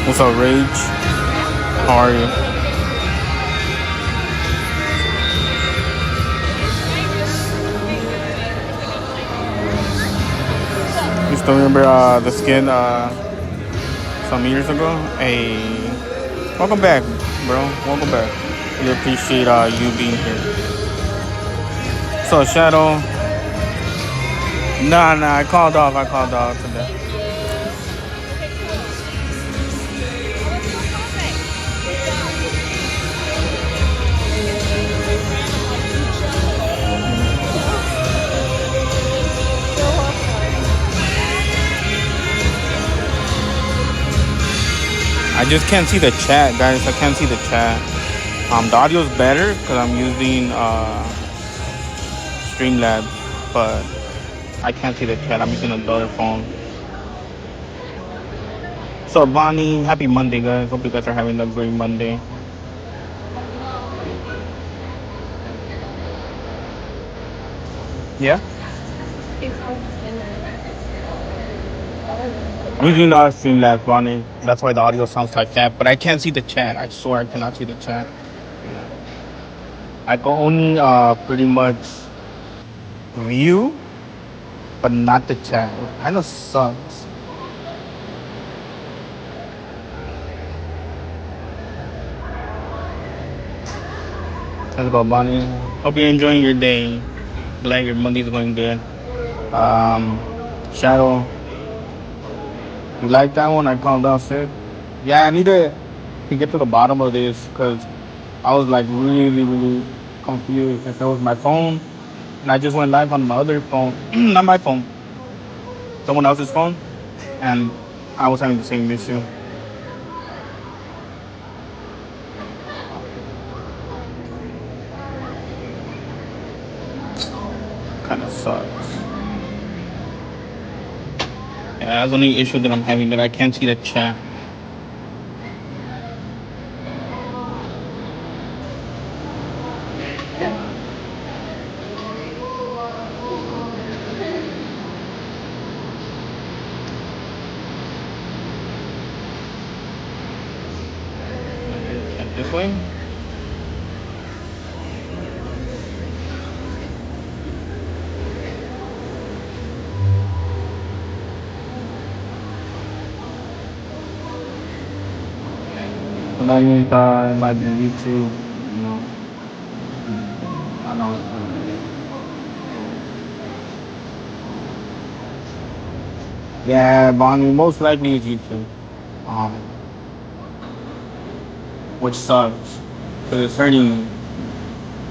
What's up, Rage? How are you? You still remember the skin some years ago? Hey, welcome back, bro. Welcome back. We appreciate you being here. So, Shadow. Nah, I called off. I called off today. I just can't see the chat, guys. I can't see the chat. The audio's better because I'm using Streamlabs, but I can't see the chat. I'm using another phone. So, Bonnie, happy Monday, guys. Hope you guys are having a great Monday. Yeah? I'm using the Streamlabs, Bonnie. That's why the audio sounds like that. But I can't see the chat. I swear I cannot see the chat. I can only pretty much view, but not the chat. It kind of sucks. That's about Bonnie. Hope you're enjoying your day. Glad your Monday's going good. Shadow, you like that one? I called out sick. Yeah, I need to get to the bottom of this because I was like really confused. If it was my phone, and I just went live on my other phone, not my phone, someone else's phone, and I was having the same issue. Kind of sucks. Yeah, that's the only issue that I'm having, that I can't see the chat. This way? So that means it might be YouTube, you know. I know. Yeah, Bonnie, most likely it's YouTube. Um, which sucks. Because it's hurting me.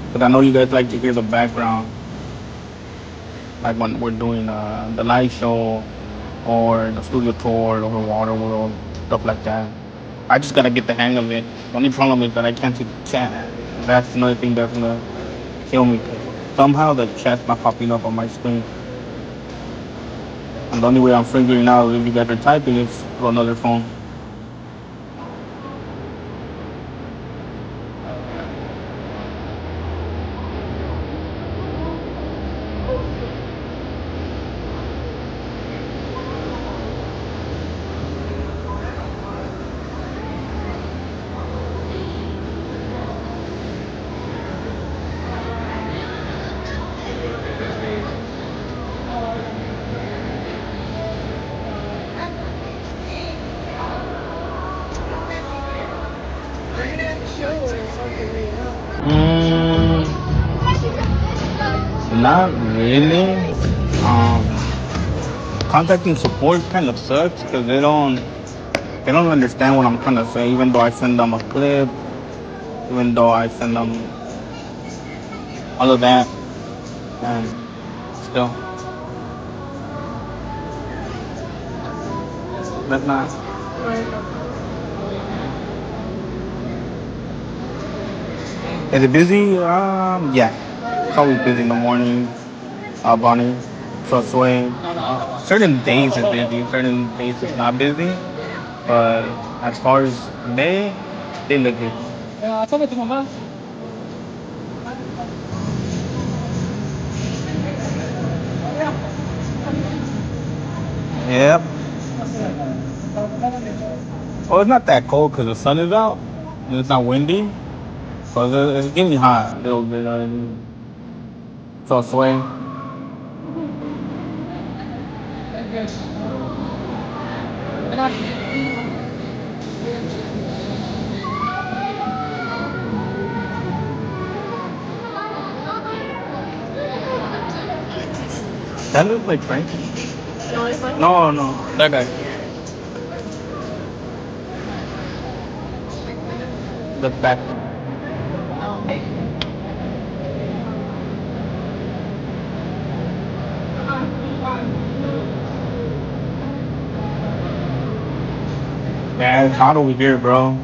Because I know you guys like to hear the background. Like when we're doing the live show or the studio tour over Waterworld, stuff like that. I just gotta get the hang of it. The only problem is that I can't see the chat. That's another thing that's gonna kill me. Somehow the chat's not popping up on my screen. And the only way I'm figuring out if you guys are typing is through another phone. Not really. Um, Contacting support kind of sucks because they don't understand what I'm trying to say. Even though I send them a clip, even though I send them all of that, and still, that's not. Is it busy? Yeah. It's always busy in the morning. Bonnie. So it's way. Certain days is busy. Certain days is not busy. But as far as they look good. Yep. Well, it's not that cold because the sun is out. And it's not windy. Cause it's getting hot a little bit. So it's way. That looks like Frankie. No, no, that guy. The back. Yeah, it's hot over here, bro.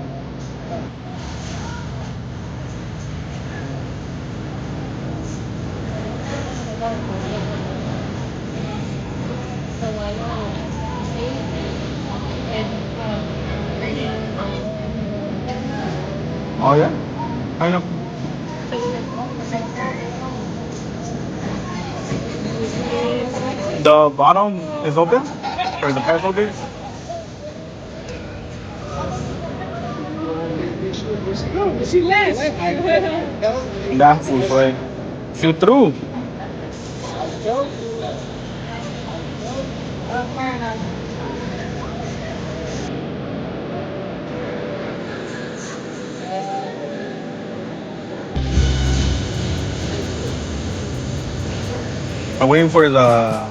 Oh yeah, I know. The bottom is open for the pencil case. That's what's like. Shoot through. I'm waiting for the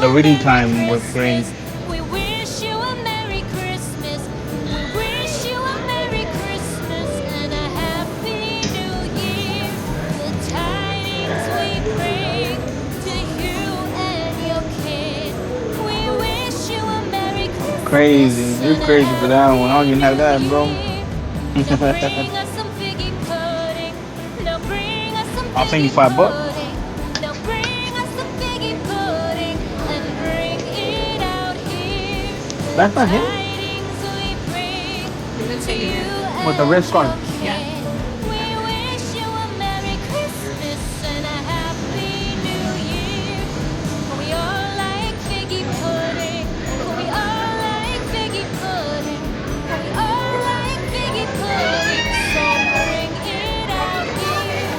reading time with Green. We wish you a Merry Christmas. We wish you a Merry Christmas and a Happy New Year. The tidings we bring to you and your kid. We wish you a Merry Crazy, Christmas you're and a crazy for that one. I don't Happy even have New that, bro. Year. Now bring us some figgy pudding. Now bring us some I'll send you figgy $5. pudding. Now bring us some figgy pudding and bring it out here. The That's not him tidings we bring to you with the and red scarf. your kid. We wish you a Merry Christmas and a Happy New Year. We all like figgy pudding. We all like figgy pudding. We all like figgy pudding. So bring it out here.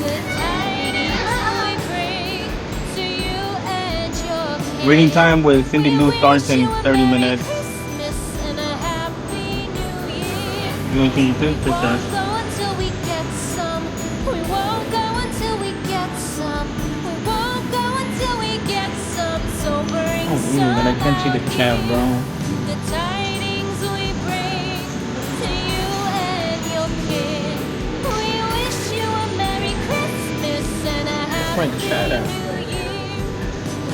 The tidings we bring to you and your Reading kid. time with Cindy We Lou starts wish you in a 30 Merry minutes. Christmas and a Happy New Year. You want to see We your picture? won't go until we get some. We won't go until we get some. We won't go until we get some. So bring Oh, weird that I some can't see the out chat, here. bro. The tidings we bring to you and your kid. We wish you a Merry Christmas and a Where's the Happy chat at? New Year.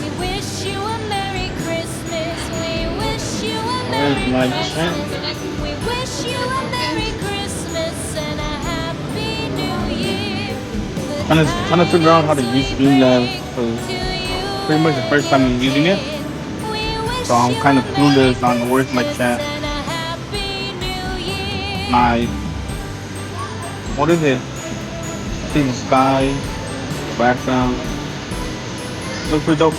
We wish you a Merry Christmas. We wish you a Where's Merry my chat? Christmas. We wish you a Merry Christmas and a Happy New Year. The Trying to figure out how to tidings use we Streamlabs bring because to you pretty much the and first time your I'm using it. kid. We So wish I'm you kind a of Merry clueless on where's my Christmas chat. and a Happy New Year. My, what is it? See the sky, background. Looks pretty dope.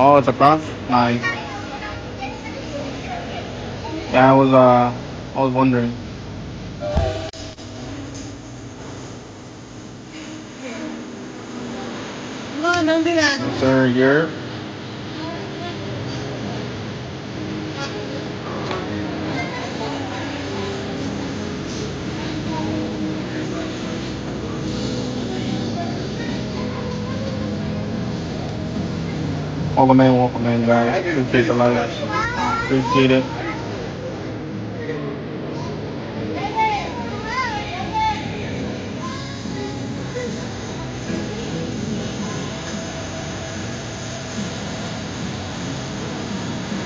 Oh, it's a cross? Nice. Yeah, I was wondering. Sir, you're. Welcome in, guys. Appreciate the love. Appreciate it.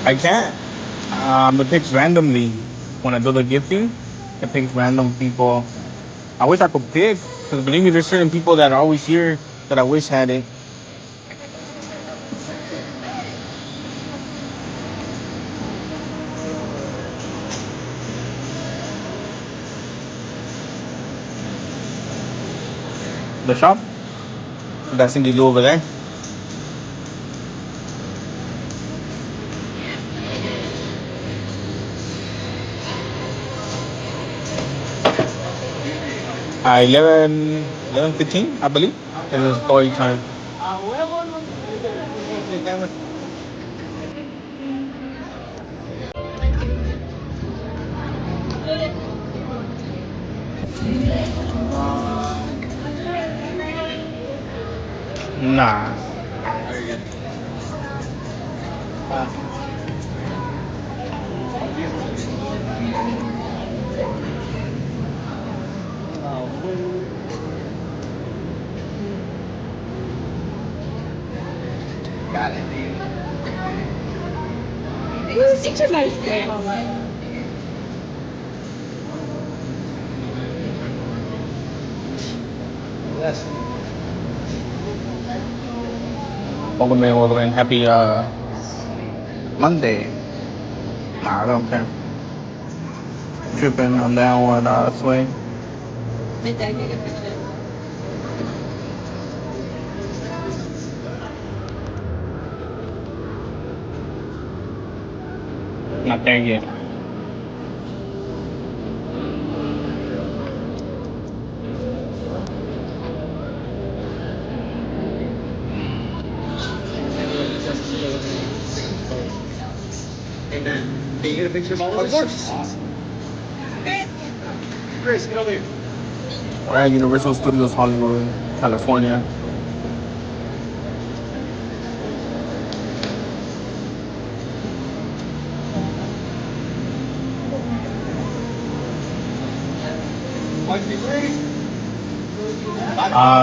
I can't. It picks randomly when I do the gifting. It picks random people. I wish I could pick, because believe me, there's certain people that are always here that I wish had it. The shop? That's in the over there. 11:15, I believe. It is story time. Nah. Welcome in. Happy Monday. Nah, I don't care. Tripping on downward swing. Not there yet. We're at Universal Studios Hollywood, California.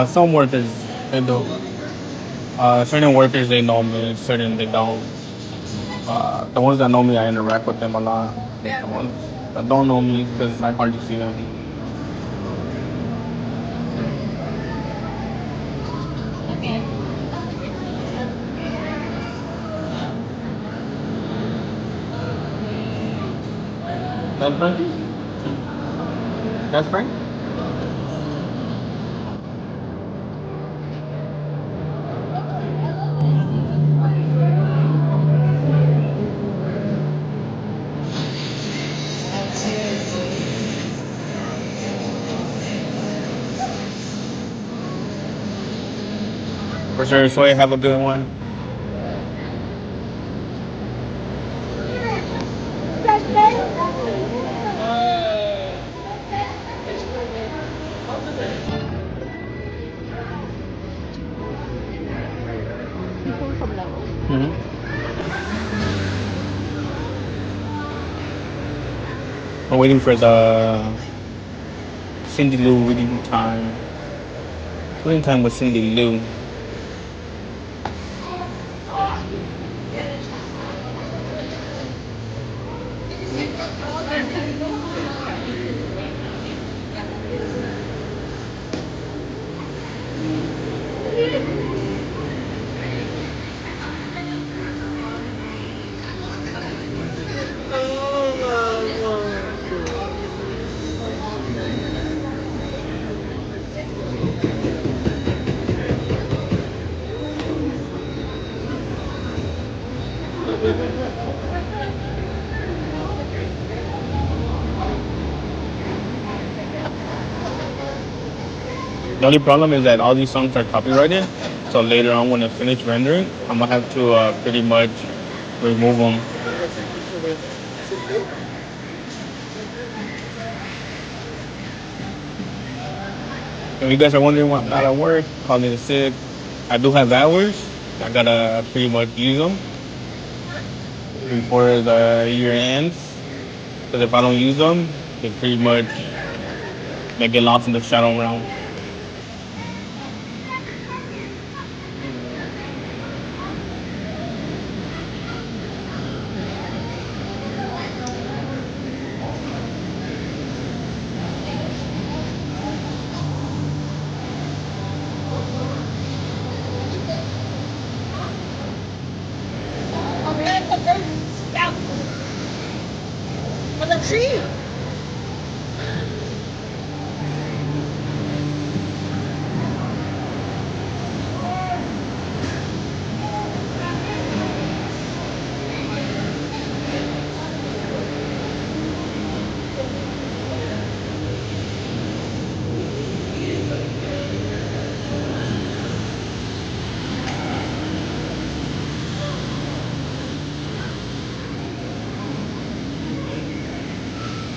Some workers they do. Certain workers they know me, certain they don't. The ones that know me, I interact with them a lot. The ones that don't know me, because I hardly see them. That's Frankie? That's Frank? For sure, so you have a good one. Hmm. We're waiting for the Cindy Lou reading time. Reading time with Cindy Lou. The only problem is that all these songs are copyrighted. So later on, when I finish rendering, I'm gonna have to pretty much remove them. If you guys are wondering why I'm not at work, calling in sick, I do have hours. I gotta pretty much use them before the year ends. Because if I don't use them, they pretty much they get lost in the shadow realm.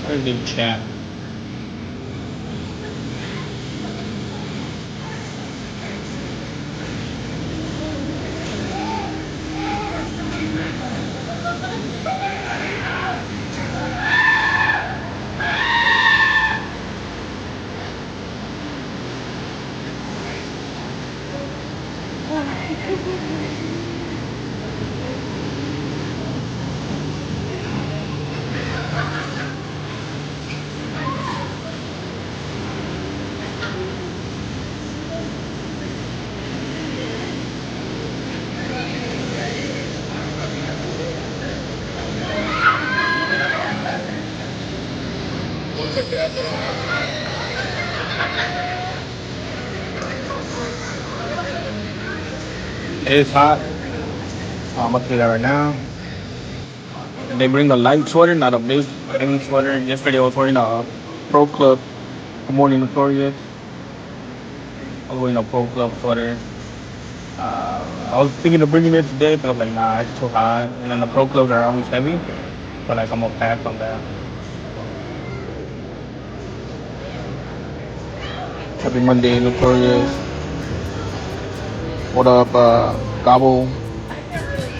Where's the chat? It's hot. I'm gonna do that right now. They bring a light sweater, not a big heavy sweater. Yesterday I was wearing a Pro Club Morning Notorious. I was wearing a Pro Club sweater. I was thinking of bringing it today, but I was like, nah, it's too hot. And then the Pro Clubs are always heavy, but like I'm gonna pass on that. Happy Monday, Notorious. What up, Gobble?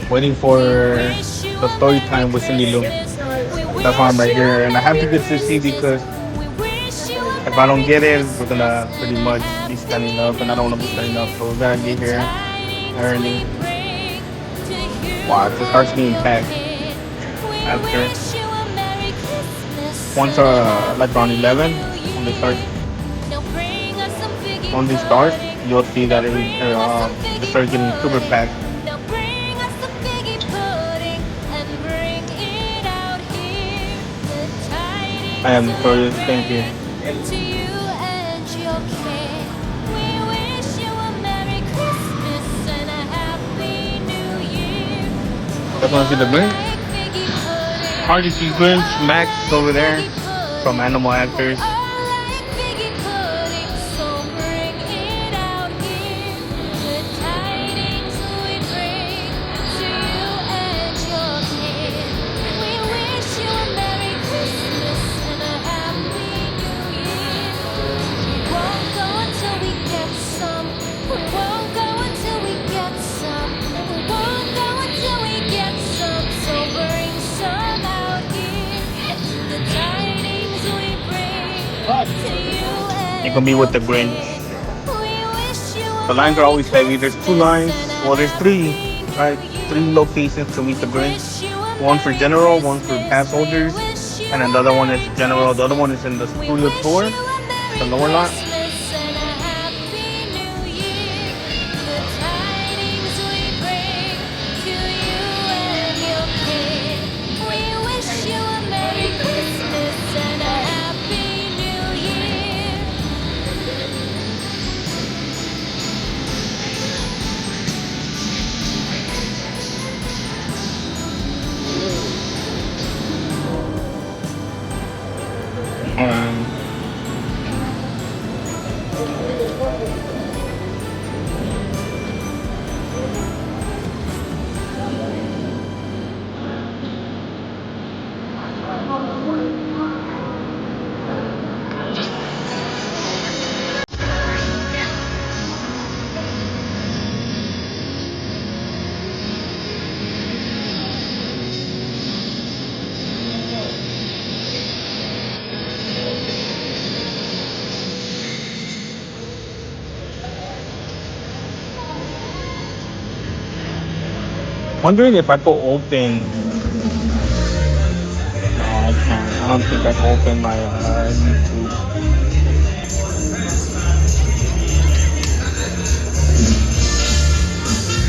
Waiting for We wish you the a story Merry time with Cindy Lou. Christmas. We That's why I'm wish right you a here, and I have to Merry get to see Christmas. because We wish you a if I don't Merry get it, we're Christmas gonna pretty and a much be standing Happy up, and I don't New want to be standing up, Year. so we gotta The get here tidings early. we bring to you Wow, it just starts and getting your packed kid. We after wish you a Merry Christmas once and a like around Happy 11 New when they start Year. Now bring us some figgy when they start, pudding. you'll see Now that bring us some it figgy starts getting super pudding. packed. Now bring us some figgy pudding and bring it out here. The I tidings am we notorious. Thank you. bring to you and your kid. We wish you a Merry Christmas and a Happy New Year. Just We want to see the all Grinch. like figgy pudding. Hard to see We Grinch. all Max is like over there figgy from pudding. Animal We Actors. all like figgy pudding. So bring it out here. The tidings we bring to you and your kid. We wish you a Merry Christmas and a Happy New Year. We won't go until we get some. We won't go until we get some. We won't go until we get some. So bring some out here. The tidings we bring to you You can and be with your the Grinch. kid. We wish you a The lines are Merry always heavy. There's two Christmas lines. and a Well, there's three, Happy right? New Three Year. locations to meet We the Grinch. wish you a One for Merry general, one for Christmas. past We holders, wish you and a another one is Merry general. The other one Christmas. is in the We studio wish tour, you a the Merry lower lot. Christmas and a Happy New Year. The tidings we bring to you and your kid. We wish you a Merry Christmas and a Happy New Year. Um, Wondering if I could open. No, I can't. I don't think I can open my YouTube.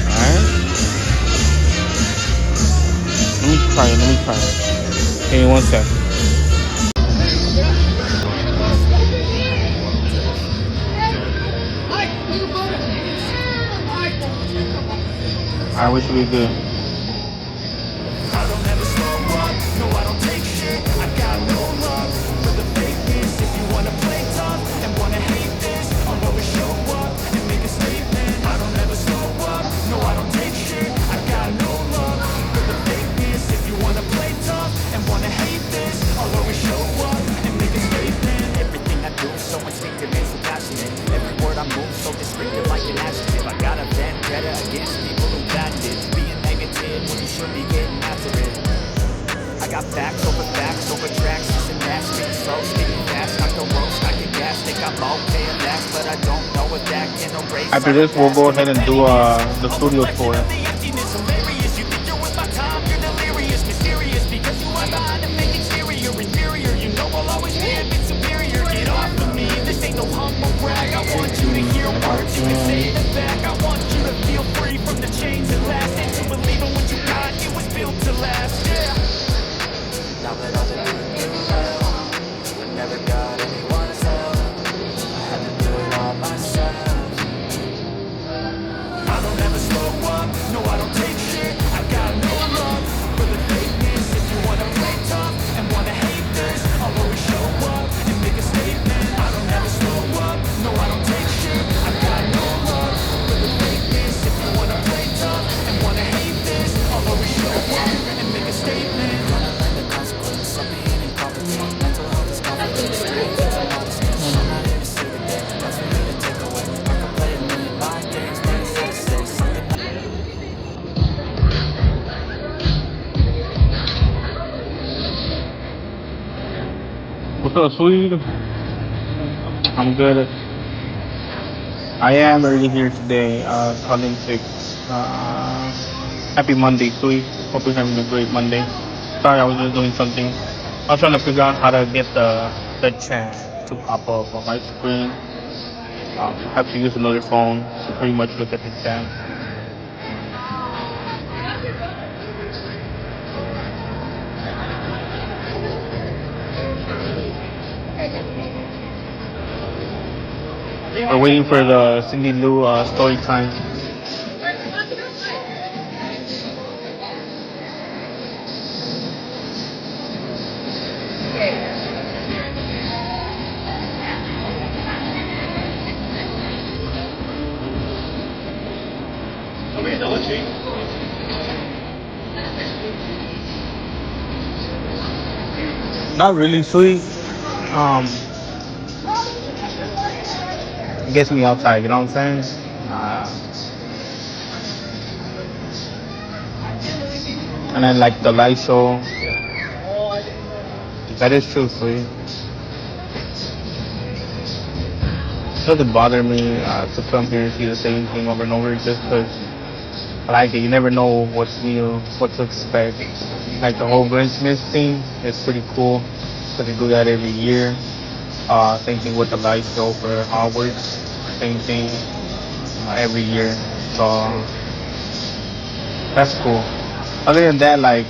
All right. Let me try it. Let me try it. Give me 1 second. I wish we good. Everything I do so instinctive and so passionate. Every word I move so descriptive like an adjective. I got a vendetta against people who patent it. Being negative when you should be getting after it. I got facts over tracks. Using that, speak slow, speaking fast. Knock the roast, knock your gas. Think I'm okay at last, but I don't know if that can erase After all the this, we'll past. go And the ahead and do pettiness, the a studio reflection tour. of the emptiness. Hilarious, you think you're worth my time. You're delirious, mysterious, because you hide behind a fake exterior. Inferior, you know I'll always be a bit superior. Get off of me, this ain't no humble brag. I want you to hear words, you can say it back. I want you to feel free from the chains that last, and to believe in what you got, it was built to last. Yeah. Now that I've been doing it well, I never got anyone's help. I had to do it all myself. I don't ever slow up, no I don't take shit. I got no love for the fakeness. If you wanna play tough and wanna hate this, I'll always show up and make a statement. I don't ever slow up, no I don't take shit. I got no love for the fakeness. If you wanna play tough and wanna hate this, I'll always show up and make a statement. Gonna learn the consequence of being incompetent. Mental health is confidence, strength is modesty. I'm not here to save the day, that's for me to take away. I can play a million mind games, but it's not to say something. What's up, sweet? I'm good. I am early here today. Calling sick. Happy Monday, sweet. Hope you're having a great Monday. Sorry, I was just doing something. I was trying to figure out how to get the chat to pop up on my screen. I have to use another phone to pretty much look at the chat. We're waiting for the Cindy Lou story time. Not really sweet. Um, it gets me outside. You know what I'm saying? And then like the light show. That is true, sweet. It doesn't bother me to come here and see the same thing over and over just because I like it. You never know what's new, what to expect. Like the whole Grinchmas thing, it's pretty cool because they do that every year. Same thing with the light show for Hogwarts. Same thing every year. So that's cool. Other than that, like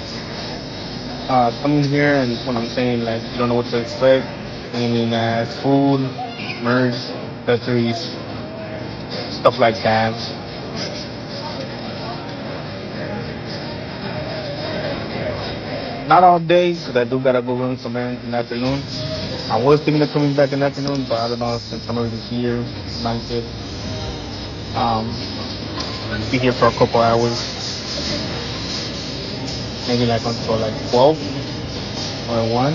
coming here and when I'm saying like you don't know what to expect, I mean as food, merch, accessories, stuff like that. Not all day, because I do gotta go run some errands in the afternoon. I was thinking of coming back in the afternoon, but I don't know since I'm already here. Might just um, be here for a couple hours, maybe like until like 12 or 1.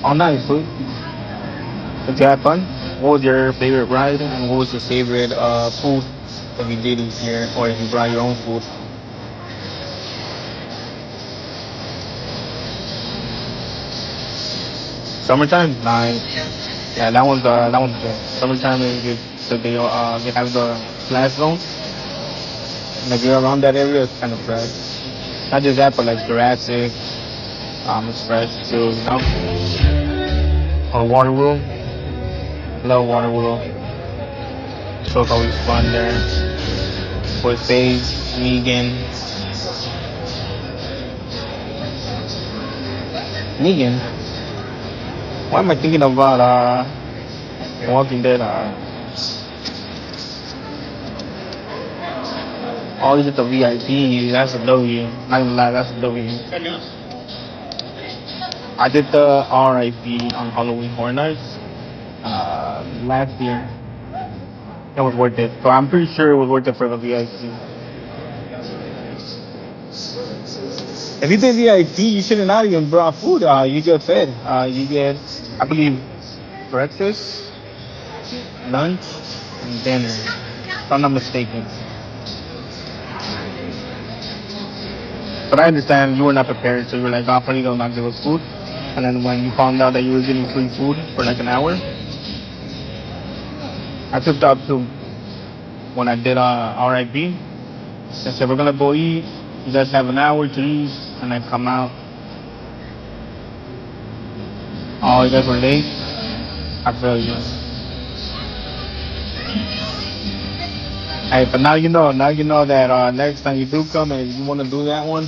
All night, food. Did you have fun? What was your favorite ride, and what was your favorite food that you did eat here, or if you brought your own food? Summertime, nice. Yeah, that one's good. Summertime is good. So they have the splash zone, and if you're around that area, it's kind of fresh. Not just that, but like Jurassic, it's fresh too. You know, or Water World. Love Water World. Show's always fun there. With Faye, Negan, Negan. Why am I thinking about Walking Dead? Oh, you did the VIP. That's a W. Not gonna lie, that's a W. I did the RIP on Halloween Horror Nights last year. It was worth it. So I'm pretty sure it was worth it for the VIP. If you did VIP, you should have not even brought food. You get fed. You get, I believe, breakfast, lunch, and dinner. If I'm not mistaken. But I understand you were not prepared, so you were like, "Oh, probably they'll not give us food." And then when you found out that you were getting free food for like an hour, I took out too. When I did RIP, I said, "We're gonna go eat. You guys have an hour to eat," and I come out. Oh, you guys were late. I feel you. Hey, but now you know. Now you know that next time you do come and you want to do that one,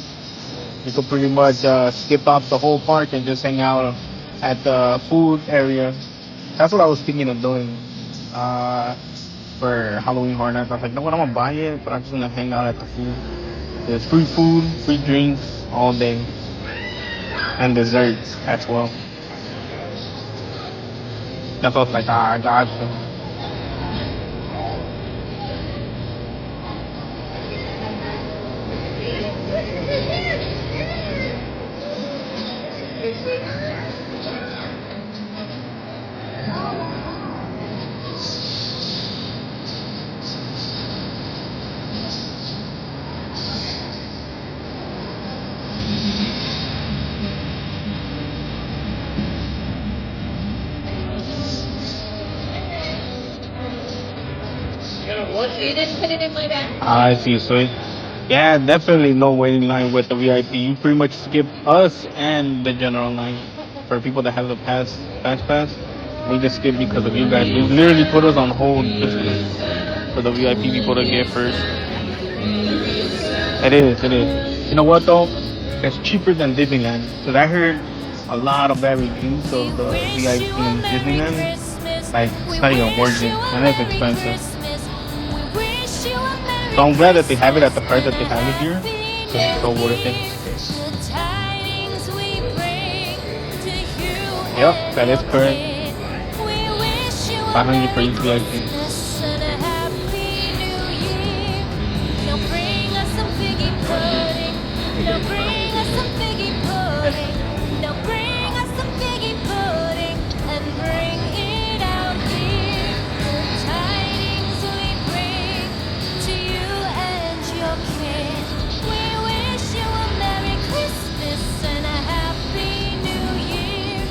you could pretty much skip off the whole park and just hang out at the food area. That's what I was thinking of doing for Halloween Horror Nights. I was like, no, what, I'm gonna buy it, but I'm just gonna hang out at the food. There's free food, free drinks all day, and desserts as well. That's what I was like, I got you. You didn't put it in my bag. I see. So, yeah, definitely no waiting line with the VIP. You pretty much skip us and the general line. For people that have the pass, we just skip because of you guys. You literally put us on hold just for the VIP people to get first. It is, it is. You know what though? It's cheaper than Disneyland. Cause I heard a lot of bad reviews We of the wish you VIP a in Merry Disneyland. Christmas. Like We it's not even worth wish it, you a and it's Merry expensive. Christmas. We wish you a So Merry I'm glad that they have it at the price Christmas that and they a have it here, Happy cause it's so New worth it. Year. The tidings we bring to you Yep, and that is your correct. kid. We wish you a 500 for Merry each VIP. Christmas and a Happy New Year. Now bring us some figgy pudding. Now bring us some figgy pudding. Now bring us some figgy pudding and bring it out here. The tidings we bring to you and your kid. We wish you a Merry Christmas and a Happy New Year.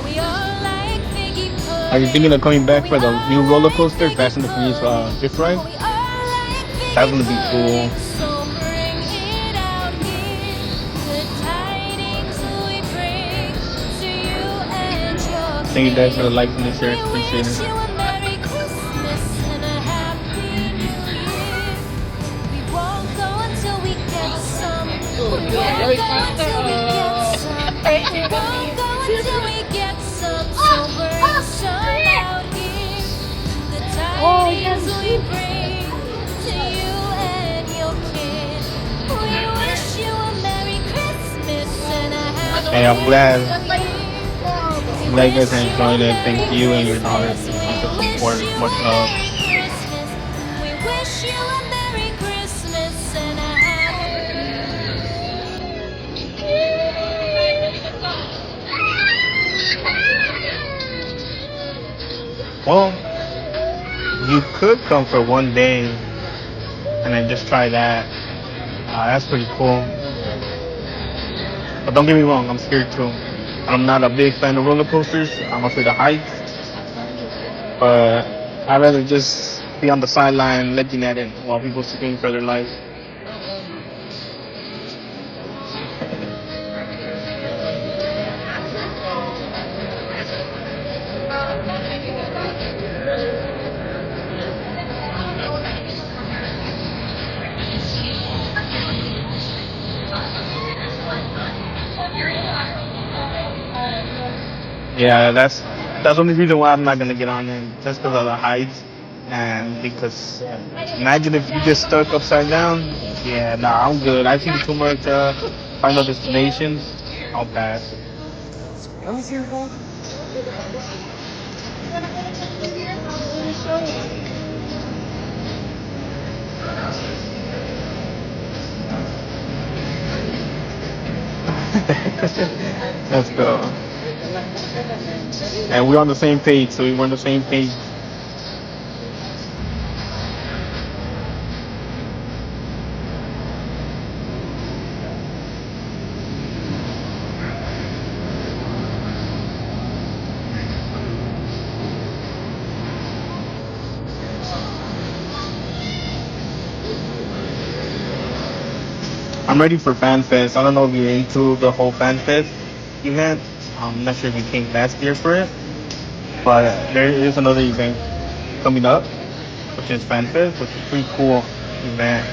We all like figgy Are you pudding. thinking of coming back We for the new all roller like coaster, figgy Fast and the Furious pudding. Drift Ride? We all like That's figgy gonna be cool. pudding. So bring it out here. The tidings we bring to you and your Thank you guys for the kid. likes and the We shares. Appreciate wish it. you a Merry Christmas and a Happy New Year. We won't go until we get some. We won't go until we get some. We won't go until we get some. So bring some out here. The tidings we bring to you and your kid. We wish you a Merry Christmas and a Hey, I'm Happy glad. New Year. We I'm glad you guys wish are you a enjoying it. Thank Merry you and your daughter Christmas. for the bunch of We support. wish you Much a love. Merry Christmas. We wish you a Merry Christmas and a Happy. Well, you could come for one day and then just try that. That's pretty cool. But don't get me wrong, I'm scared too. I'm not a big fan of roller coasters. I'm afraid of heights, but I'd rather just be on the sideline looking at it while people scream for their life. Yeah, that's the only reason why I'm not gonna get on it, just because of the heights, and because imagine if you get stuck upside down. Yeah, nah, I'm good. I've seen too much Final Destinations. I'll pass. Let me see your phone. Let's go. And we're on the same page, so we're on the same page. I'm ready for Fan Fest. I don't know if you're into the whole Fan Fest event. I'm not sure if you came last year for it, but there is another event coming up, which is Fan Fest, which is pretty cool event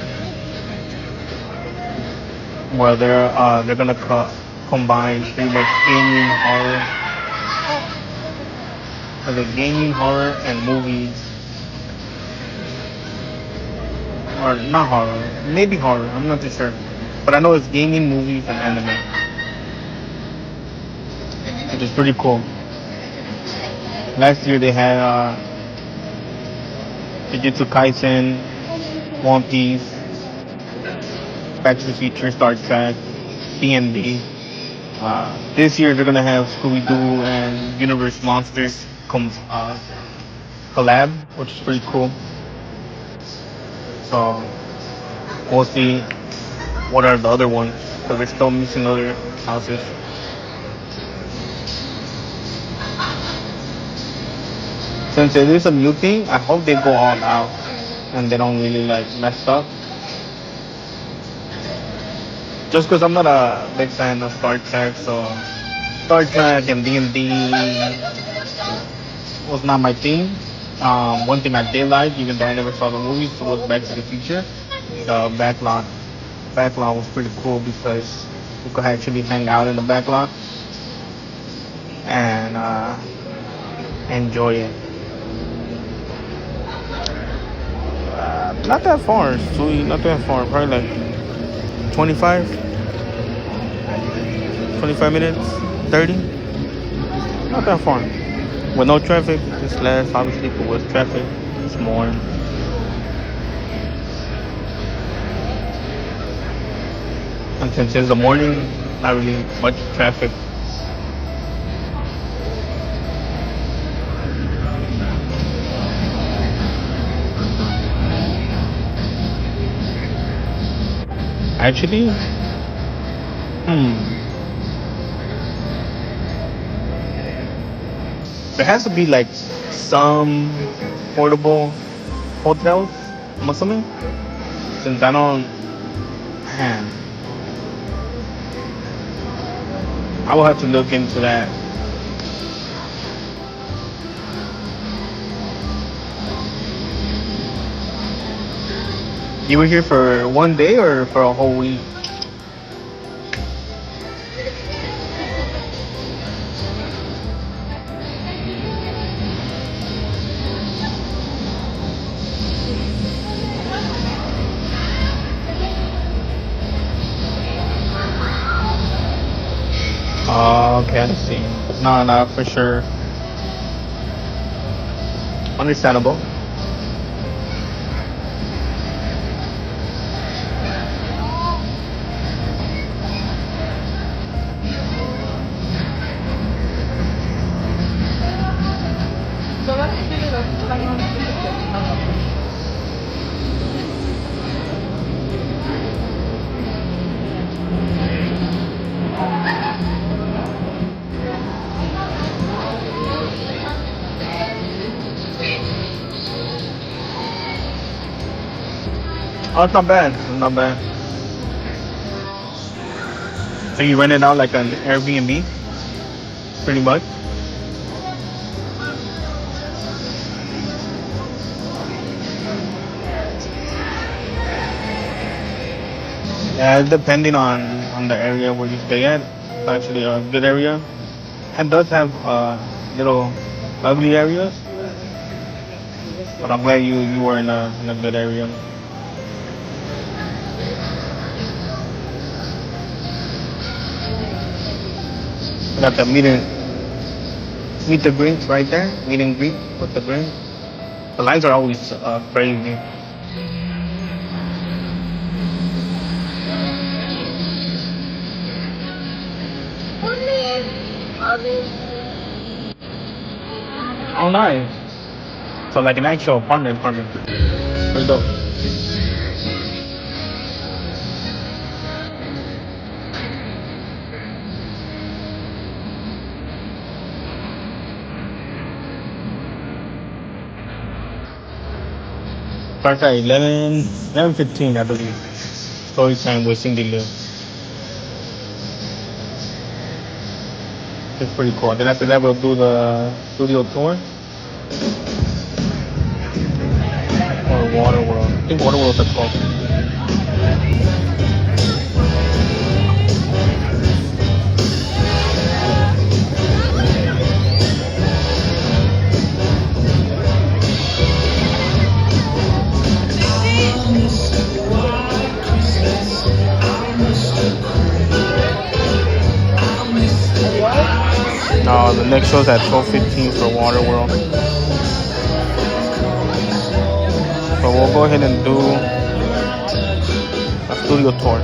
where they're gonna combine pretty much gaming, horror, and movies, or not horror, maybe horror. I'm not too sure, but I know it's gaming, movies, and anime, which is pretty cool. Last year they had Jujutsu Kaisen, One Piece, Back to the Future, Star Trek, D&D. This year they're gonna have Scooby Doo and Universe Monsters collab, which is pretty cool. So we'll see what are the other ones because they're still missing other houses. Since it is a new thing, I hope they go all out and they don't really like mess up. Just because I'm not a big fan of Star Trek, so Star Trek and D&D was not my thing. One thing I did like, even though I never saw the movies, was Back to the Future. The backlot was pretty cool because you could actually hang out in the backlot and enjoy it. Not that far, sweet. Not that far. Probably like 25 minutes, 30. Not that far. With no traffic, it's less. Obviously, but with traffic, it's more. And since it's the morning, not really much traffic. Actually, there has to be like some portable hotels. I'm assuming, since I don't, man, I will have to look into that. You were here for one day or for a whole week? Oh, okay, I see. No, no, for sure. Understandable. Oh, it's not bad. It's not bad. So you rent it out like an Airbnb, pretty much. Yeah, it's depending on the area where you stay at. It's actually a good area. It does have little ugly areas, but I'm glad you were in a good area. We got the meet the greets right there. Meet and greet with the greet. The lines are always crazy. Oh, nice. So like an actual apartment. Pretty dope. Starts at 11:15, I believe. Story time with Cindy Lou. It's pretty cool. Then after that, we'll do the studio tour or Water World. I think Water World's at 12. No, the next show's at 12:15 for Water World. So we'll go ahead and do a studio tour.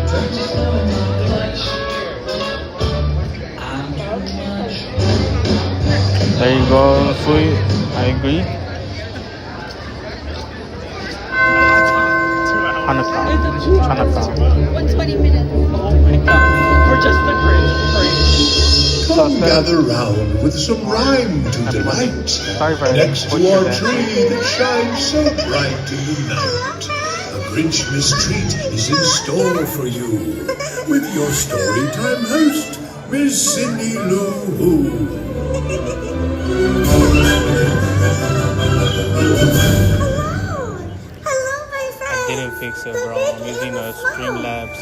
There you go, sweet. I agree. Hanukkah. 120 minutes. For just the Come gather round with some rhyme to delight. Next to our tree that shines so bright in the night. A Grinchmas treat is in store for you with your storytime host, Miss Cindy Lou. I didn't fix it, bro. I'm using a Streamlabs,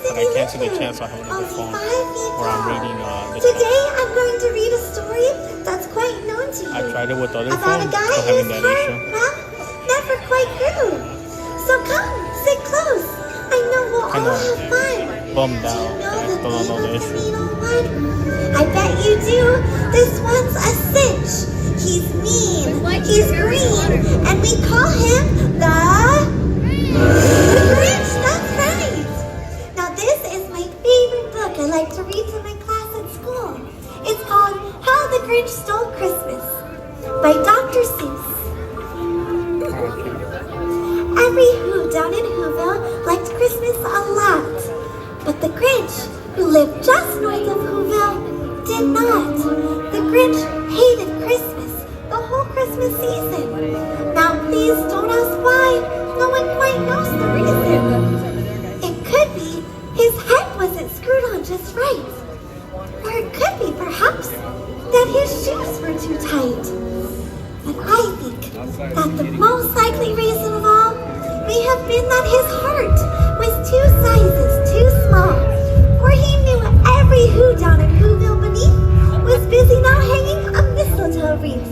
but I can't see the chance I have another phone where I'm reading the Today I'm going to read a story that's quite known to you. I tried it with other about a phones, guy still having whose that heart, issue. well, never quite grew. So come, sit close. I know we'll all have fun. Bummed Do out. you know I the still don't know the name of issue. the little one? I bet you do. This one's a cinch. He's mean, he's green, and we call him the Grinch. That's right. Now this is my favorite book I like to read to my class at school. It's called How the Grinch Stole Christmas by Dr. Seuss. Every Who down in Whoville liked Christmas a lot, but the Grinch, who lived just north of Whoville, did not. The Grinch hated Christmas the whole Christmas season. Now please don't ask why. No one quite knows the reason. It could be his head wasn't screwed on just right. Or it could be perhaps that his shoes were too tight. But I think that the most likely reason of all may have been that his heart was 2 sizes too small. For he knew every Who down in Whoville beneath was busy now hanging a mistletoe wreath.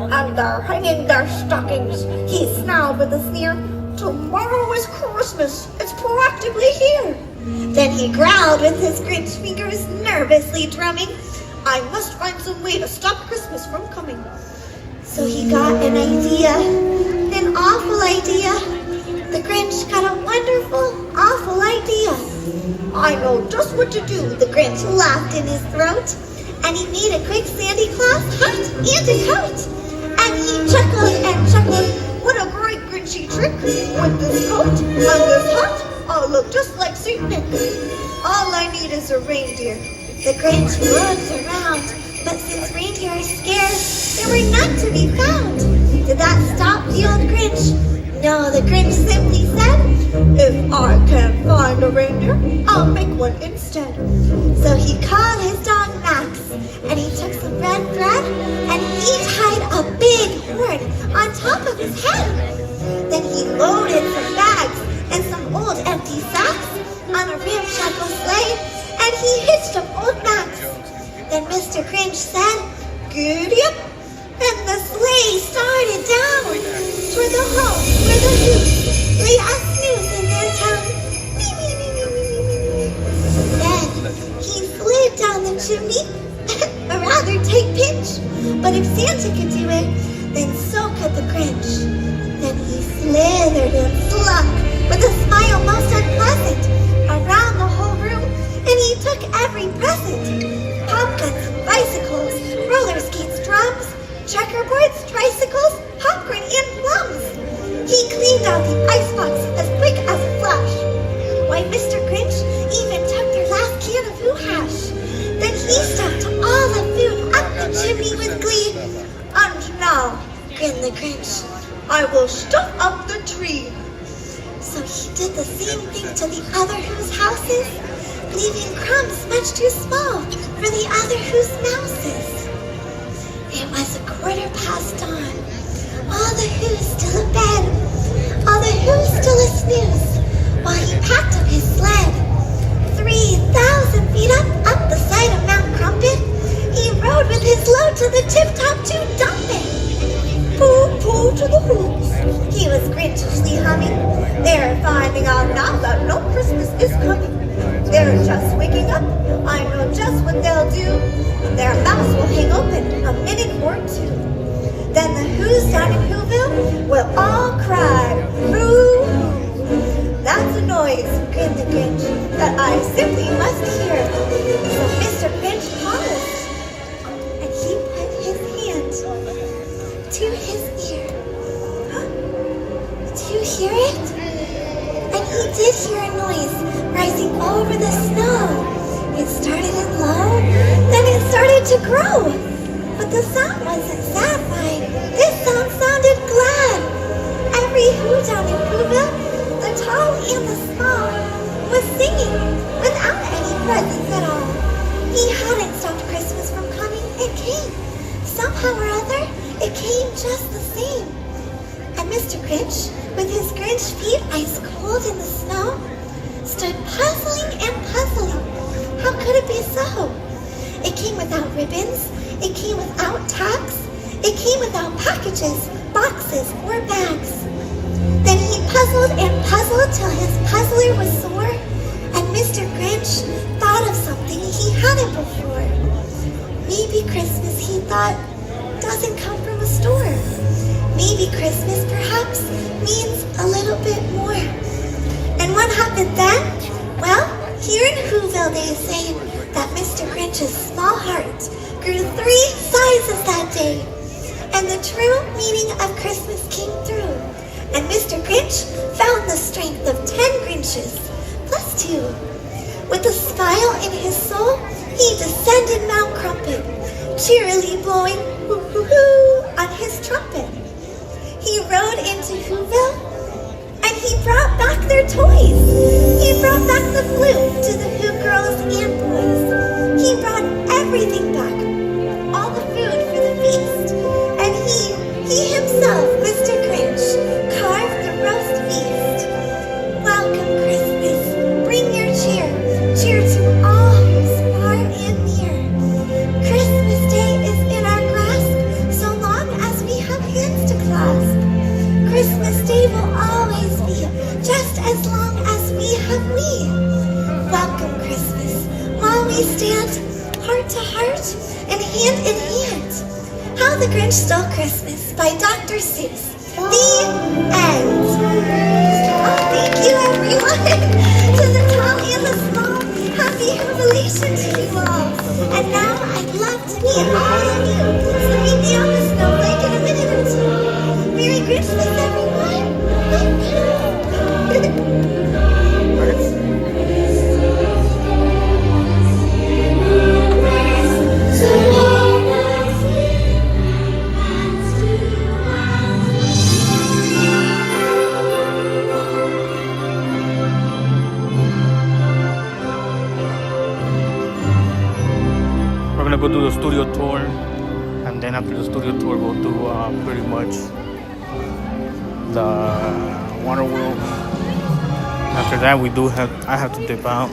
And they're hanging their stockings, he snarled with a sneer. Tomorrow is Christmas, it's practically here. Then he growled with his Grinch fingers nervously drumming. I must find some way to stop Christmas from coming. So he got an idea, an awful idea. The Grinch got a wonderful, awful idea. I know just what to do, the Grinch laughed in his throat. And he made a quick Santa Claus hat and a coat. And he chuckled and chuckled. What a great Grinchy trick. With this coat and this hat, I'll look just like St. Nick. All I need is a reindeer. The Grinch looked around, but since reindeer are scarce, there were none to be found. Did that stop the old Grinch? No, the Grinch simply said, "If I can't find a reindeer, I'll make one instead." So he called his dog Max, and he took some red thread, and he tied a big horn on top of his head. Then he loaded some bags and some old empty sacks on a ramshackle sleigh, and he hitched up old Max. Then Mr. Grinch said, "Giddy up!" and the sleigh started down toward the home where the Who's lay a snooze in their town. Then he slid down the chimney, a rather tight pinch, but if Santa could do it, then so could the Grinch. Then he slithered and slunk with a smile most unpleasant around the whole room, and he took every present: pop guns and bicycles, roller skates, drums, checkerboards, tricycles, popcorn, and plums. He cleaned out the icebox as quick as a flash. Why, Mr. Grinch even took their last can of Who Hash. Then he stuffed all the food up the chimney with glee. "And now," grinned the Grinch, "I will stuff up the tree." So he did the same thing to the other Who's houses, leaving crumbs much too small for the other Who's mouses. It was 1/4 dawn. All the Who's still abed, all the Who's still a-snooze, while he packed up his sled. 3,000 feet up the side of Mount Crumpet, he rode with his load to the tip-top to dump it. Pooh, pooh to the Who's, he was grinchishly humming. "They're finding out now that no Christmas is coming. They're just waking up. I know just what they'll do. Their mouths will hang open a minute or two. Then the Who's down in Whoville will all cry, 'Boo!' That's a noise," grinned the Grinch, "that I simply must hear." So Mr. Grinch paused, and he put his hand to his ear. Huh? Do you hear it? And he did hear a noise rising over the snow. It started in low, then it started to grow. But the sound wasn't satisfied. This sound sounded glad. Every Who down in Whoville, the tall and the small, was singing without any presents at all. He hadn't stopped Christmas from coming. It came. Somehow or other, it came just the same. And Mr. Grinch, with his Grinch feet ice cold in the snow, stood puzzling and puzzling. How could it be so? It came without ribbons. It came without tacks. It came without packages, boxes, or bags. Then he puzzled and puzzled till his puzzler was sore, and Mr. Grinch thought of something he hadn't before. Maybe Christmas, he thought, doesn't come from a store. Maybe Christmas perhaps means a little bit more. And what happened then? Well, here in Whoville they say that Mr. Grinch's small heart grew 3 sizes that day. And the true meaning of Christmas came through. And Mr. Grinch found the strength of 10 Grinches, plus 2. With a smile in his soul, he descended Mount Crumpet, cheerily blowing hoo-hoo-hoo on his trumpet. He rode into Whoville, and he brought back their toys. He brought back the flute to the Who girls and boys. He brought everything back, all the food for the feast. And he himself, Mr. Grinch, carved the roast feast. Welcome Christmas, bring your cheer, cheer to all who's far and near. Christmas Day is in our grasp, so long as we have hands to clasp. Christmas Day will always be, just as long as we have we. Welcome Christmas, while we stand heart to heart and hand in hand. How the Grinch Stole Christmas by Dr. Seuss. The end. Oh, thank you everyone. To the tall and the small, happy jubilation to you all. And now I'd love to meet all of you. So meet me on the snowflake in a minute or two. Merry Christmas, everyone. gonna go do the studio tour, and then after the studio tour, we'll do pretty much the water world. After that, I have to dip out.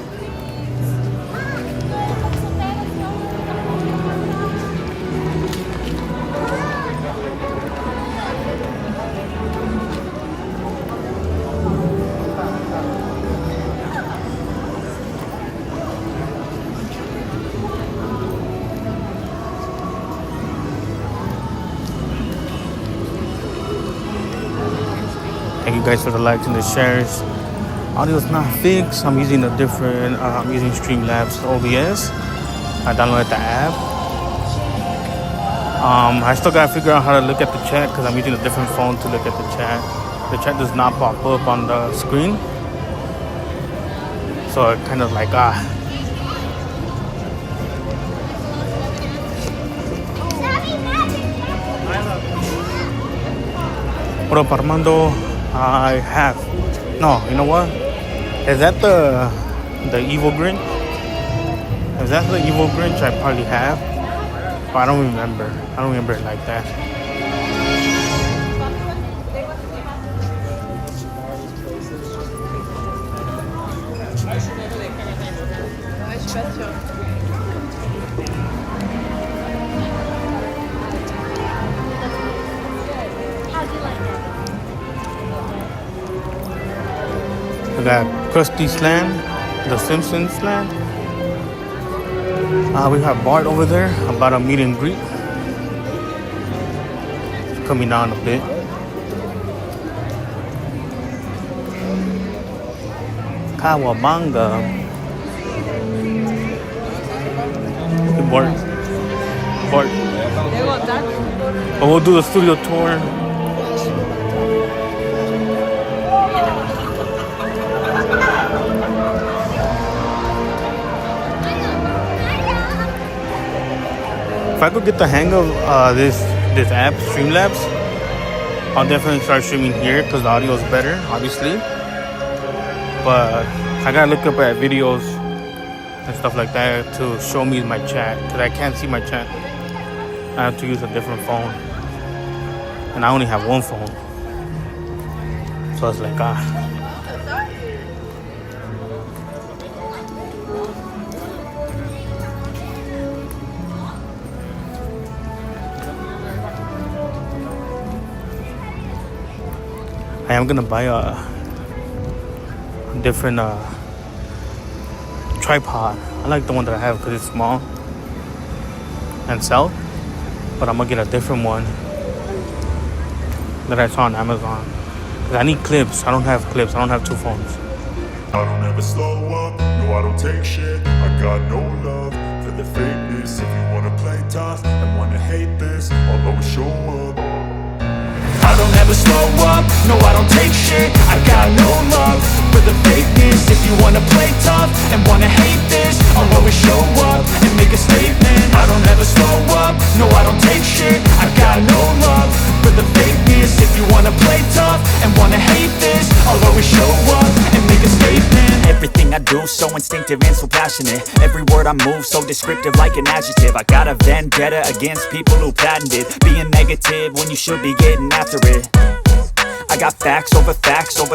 Thank you guys for the likes and the shares. Audio's not fixed. I'm using a different. I'm using Streamlabs OBS. I downloaded the app. I still gotta figure out how to look at the chat because I'm using a different phone to look at the chat. The chat does not pop up on the screen, so it kind of like What up, Armando? I have. No, you know what? Is that the evil Grinch? If that's the evil Grinch, I probably have. But I don't remember. I don't remember it like that. We got Krusty's Land, the Simpsons Land. We have Bart over there about a meet and greet. Coming down a bit. Kawabanga. Bart. But we'll do the studio tour. If I could get the hang of this app, Streamlabs, I'll definitely start streaming here because the audio is better, obviously. But I gotta look up at videos and stuff like that to show me my chat because I can't see my chat. I have to use a different phone, and I only have one phone, so it's like I am gonna buy a different tripod. I like the one that I have because it's small and sell, but I'm gonna get a different one that I saw on Amazon. 'Cause I need clips. I don't have clips. I don't have two phones. I don't ever slow up, no I don't take shit. I got no love for the fakeness. If you wanna play tough and wanna hate this, I'll always show up. I don't ever slow up, no I don't take shit. I got no love for the fakeness. If you wanna play tough and wanna hate this, I'll always show up and make a statement. I don't ever slow up, no I don't take shit. I got no love for the fakeness. If you wanna play tough and wanna hate this, I'll always show up and make a statement. Everything I do so instinctive and so passionate. Every word I move so descriptive like an adjective. I got a vendetta against people who patented being negative when you should be getting after it. I got facts over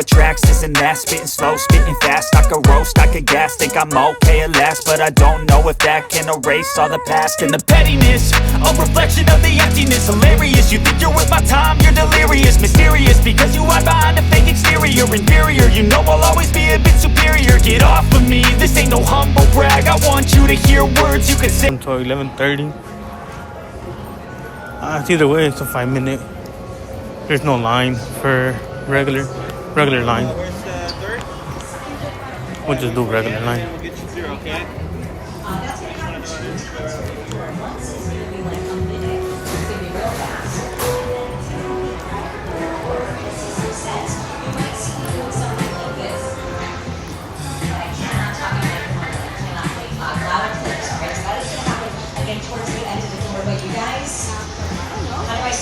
tracks, this and that. Spitting slow, spitting fast. I could roast, I could gas. Think I'm okay at last, but I don't know if that can erase all the past. And the pettiness, a reflection of the emptiness. Hilarious, you think you're worth my time, you're delirious. Mysterious, because you hide behind a fake exterior. Inferior, you know I'll always be a bit superior. Get off of me, this ain't no humble brag. I want you to hear words you can say. Until 11:30. It's either way, it's a 5-minute. There's no line for regular line. We'll just do regular line.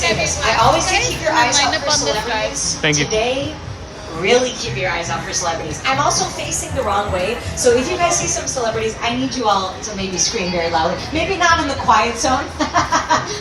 I always say keep your eyes out for celebrities. Thank you. Today, really keep your eyes out for celebrities. I'm also facing the wrong way, so if you guys see some celebrities, I need you all to maybe scream very loudly. Maybe not in the quiet zone,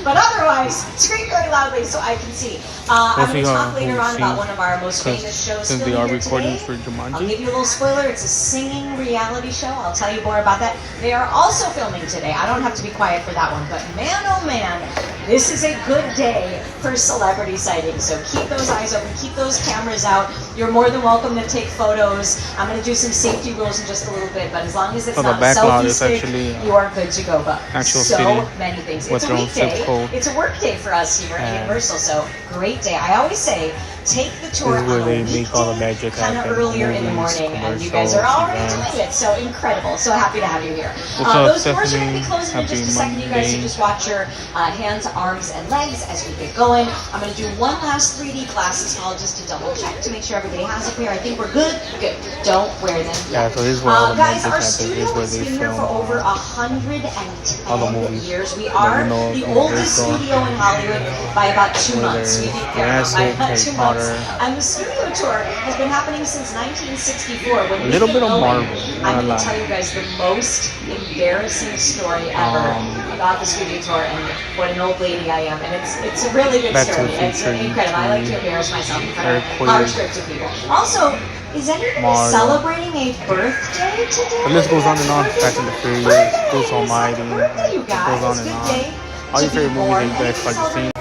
but otherwise, scream very loudly so I can see. I'm going to talk later on about one of our most famous shows since they filming are here recording today. for Jumanji. I'll give you a little spoiler. It's a singing reality show. I'll tell you more about that. They are also filming today. I don't have to be quiet for that one, but man, oh man, this is a good day for celebrity sightings. So keep those eyes open, keep those cameras out. You're more than welcome to take photos. I'm going to do some safety rules in just a little bit, but as long as it's not a selfie stick, you are good to go. But so many things. It's a weekday. It's a work day for us here at Universal, so great day. I always say, take the tour on a weekday, kind of earlier in the morning, and you guys are already doing it. So incredible. So happy to have you here. Those doors are going to be closing in just a second. You guys should just watch your hands, arms, and legs as we get going. I'm going to do one last 3D glasses haul just to double check to make sure everybody has a pair. I think we're good. Good. Don't wear them yet. Yeah, so this is where all the guys, our magic studio happens. This is has where been they here for film over all the 110 movies. years. We are the oldest studio in Hollywood by about 2 months. We think by about 2 months. And the studio tour has been happening since 1964. When A little bit of Marvel. I'm going to tell you guys the most embarrassing story ever about the studio tour and what an old lady I am. And it's a really good story. It's incredible. I like to embarrass myself in front of large groups of people. Also, is anybody celebrating a birthday today? The list goes on and on. Fast and the Furious, Ghost Almighty, it goes on and on. All your favorite movies that you guys like to see.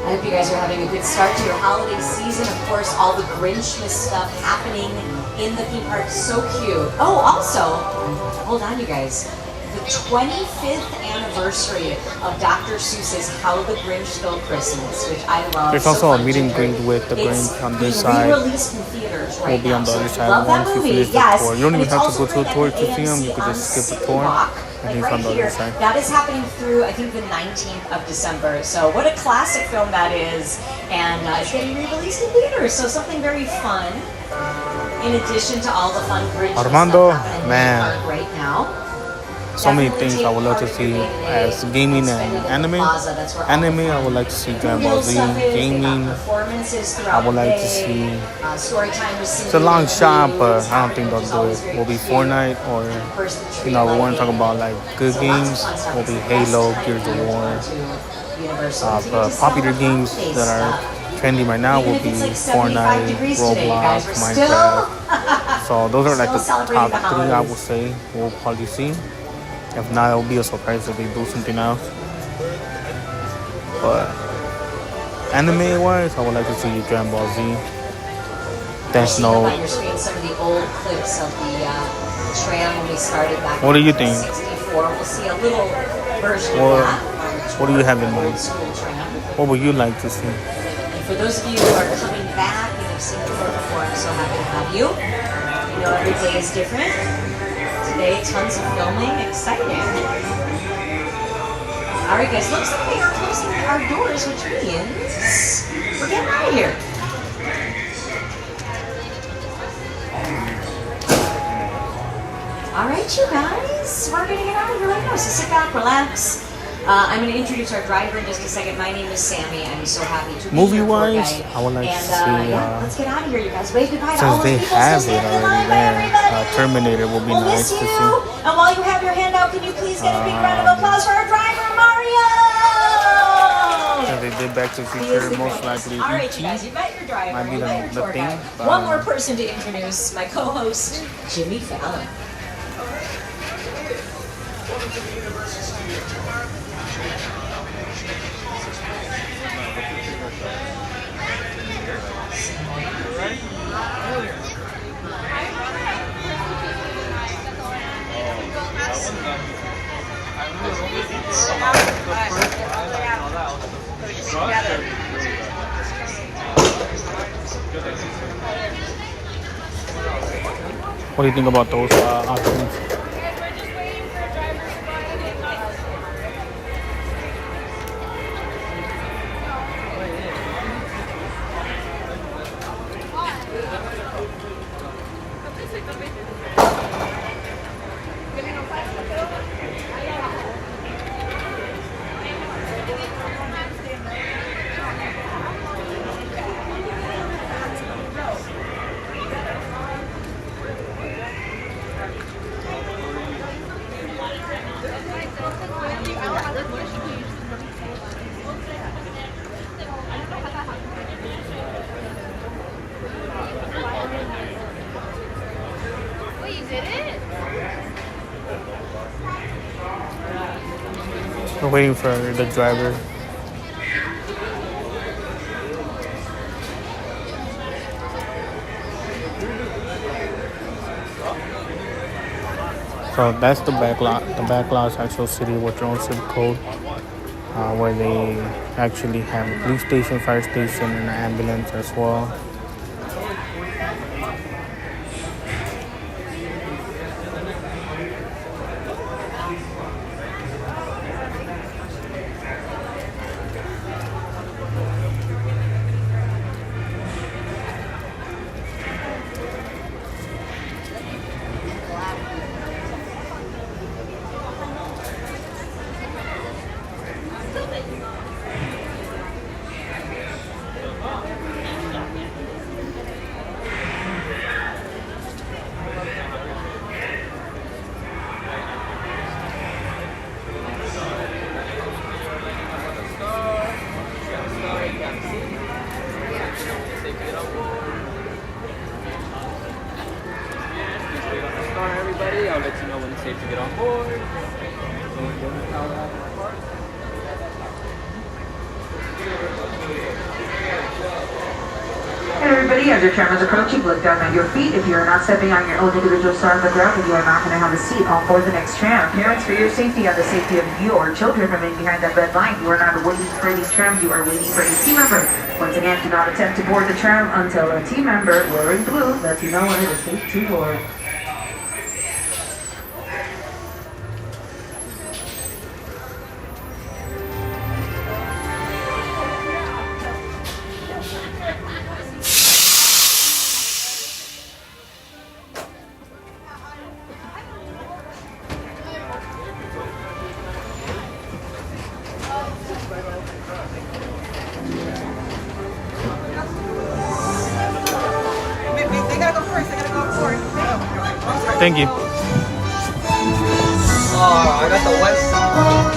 I hope you guys are having a good start to your holiday season. Of course, all the Grinchmas stuff happening in the theme park. So cute. Oh, also, hold on, you guys. The 25th anniversary of Dr. Seuss's How the Grinch Stole Christmas, which I love. There's also a meet and greet with the Grinch on this side. Re-released in theaters right We'll be on the other side once you finish the tour. You don't even have to go to a tour to see them. You could just skip the tour. And he's on the other side. That is happening through, I think, the 19th of December. So what a classic film that is. And it's getting re-released in theaters. So something very fun. In addition to all the fun Grinch Armando, stuff happening man. in the park right now. So many things I would love to see as gaming and anime. Anime, I would like to see Dragon Ball Z. Gaming, I would like to see. It's a long shot, but I don't think they'll do it. Will be Fortnite, or we want to talk about like good games. Will be Halo, Gears of War. But popular games that are trending right now will be Fortnite, Roblox, Minecraft. So those are like the top 3 I would say we'll probably see. If not, it'll be a surprise if they do something else. But anime-wise, I would like to see Dragon Ball Z. Death Note. Some of the old clips of the tram when we started back. What do you think? 64. We'll see a little version Or of that. what do you have in mind? Old school tram. What would you like to see? And for those of you who are coming back and have seen the tour before, I'm so happy to have you. You know, every day is different. Today, tons of filming, exciting. All right, guys, looks like they are closing our doors, which means we're getting out of here. All right, you guys, we're gonna get out of here right now. So sit back, relax. I'm going to introduce our driver in just a second. My name is Sammy. I'm so happy to be Movie-wise, here. I would like to see. Yeah, let's get out of here, you guys. Wave goodbye to all Since the they people. have So it stand in already line, there, everybody. Terminator will be We'll nice miss to you. see. And while you have your hand out, can you please get a big round of applause for our driver, Mario? Since they did Back to the He is Future, the most greatest. likely All right, E.T. you guys, you met your driver. might be you met the your tour thing, guide. but One more person to introduce, my co-host, Jimmy Fallon. What do you think about those options? We're waiting for the driver. So that's the back lot. The back lot is actual city with your own city code, where they actually have a police station, fire station, and an ambulance as well. I'll let you know when it's safe to get on board. Hey everybody, as your tram is approaching, look down at your feet. If you are not stepping on your own individual star on the ground, then you are not going to have a seat on board the next tram. Parents, for your safety and the safety of you or children remaining behind that red line, you are not waiting for any tram, you are waiting for a team member. Once again, do not attempt to board the tram until a team member wearing blue lets you know when it is safe to board. Thank you. Oh, I got the west side.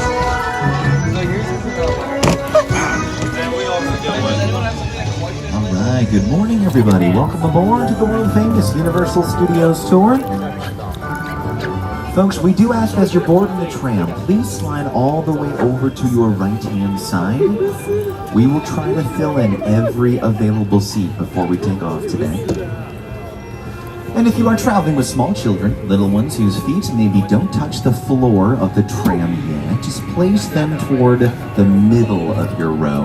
So yours is All right, good morning everybody. Welcome aboard to the world famous Universal Studios tour. Folks, we do ask as you're boarding the tram, please slide all the way over to your right-hand side. We will try to fill in every available seat before we take off today. And if you are traveling with small children, little ones whose feet maybe don't touch the floor of the tram yet, just place them toward the middle of your row,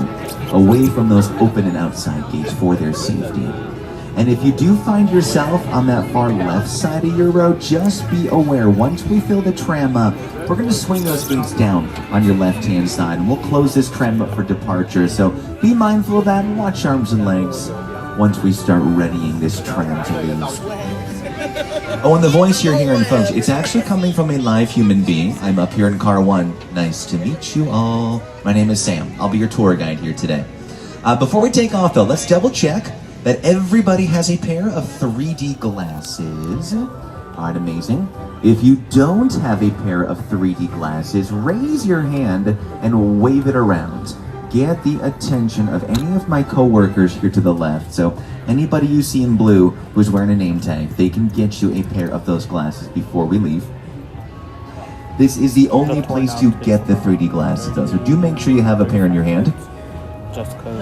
away from those open and outside gates for their safety. And if you do find yourself on that far left side of your row, just be aware, once we fill the tram up, we're going to swing those gates down on your left-hand side, and we'll close this tram up for departure. So be mindful of that and watch arms and legs once we start readying this tram to leave. Oh, and the voice you're hearing, folks, it's actually coming from a live human being. I'm up here in car 1. Nice to meet you all. My name is Sam. I'll be your tour guide here today. Before we take off, though, let's double check that everybody has a pair of 3D glasses. All right, amazing. If you don't have a pair of 3D glasses, raise your hand and wave it around. Get the attention of any of my coworkers here to the left. So anybody you see in blue who's wearing a name tag, they can get you a pair of those glasses before we leave. This is the only place to get the 3D glasses though, so do make sure you have a pair in your hand. Just because.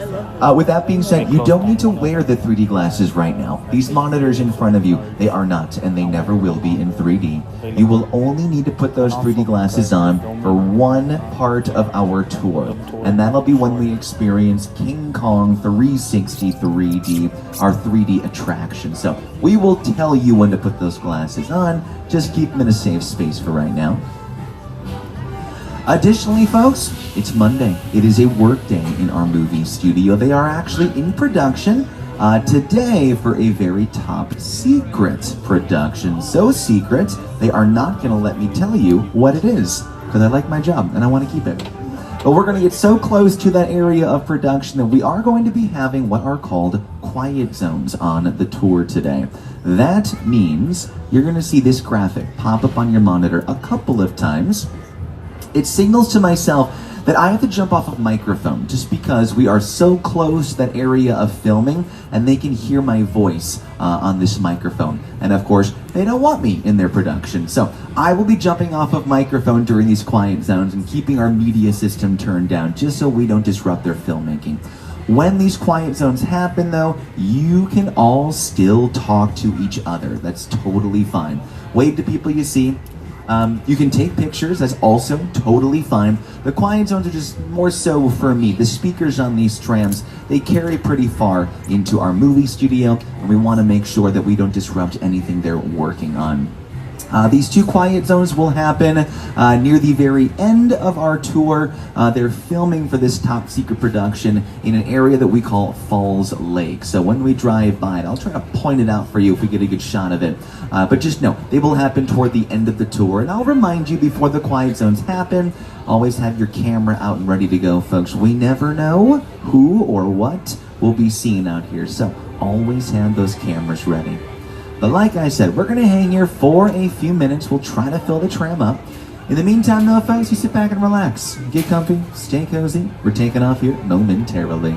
With that being said, you don't need to wear the 3D glasses right now. These monitors in front of you, they are not, and they never will be in 3D. You will only need to put those 3D glasses on for one part of our tour, and that'll be when we experience King Kong 360 3D, our 3D attraction. So we will tell you when to put those glasses on. Just keep them in a safe space for right now. Additionally, folks, it's Monday. It is a work day in our movie studio. They are actually in production today for a very top secret production. So secret, they are not going to let me tell you what it is, because I like my job and I want to keep it. But we're going to get so close to that area of production that we are going to be having what are called quiet zones on the tour today. That means you're going to see this graphic pop up on your monitor a couple of times. It signals to myself that I have to jump off of microphone just because we are so close to that area of filming and they can hear my voice on this microphone. And of course, they don't want me in their production. So I will be jumping off of microphone during these quiet zones and keeping our media system turned down just so we don't disrupt their filmmaking. When these quiet zones happen though, you can all still talk to each other. That's totally fine. Wave to people you see. You can take pictures, that's also totally fine. The quiet zones are just more so for me. The speakers on these trams, they carry pretty far into our movie studio, and we want to make sure that we don't disrupt anything they're working on. These 2 quiet zones will happen near the very end of our tour. They're filming for this top secret production in an area that we call Falls Lake. So when we drive by it, I'll try to point it out for you if we get a good shot of it. But just know, they will happen toward the end of the tour. And I'll remind you before the quiet zones happen, always have your camera out and ready to go, folks. We never know who or what will be seen out here. So always have those cameras ready. But like I said, we're gonna hang here for a few minutes. We'll try to fill the tram up. In the meantime though, folks, you sit back and relax. Get comfy, stay cozy. We're taking off here momentarily.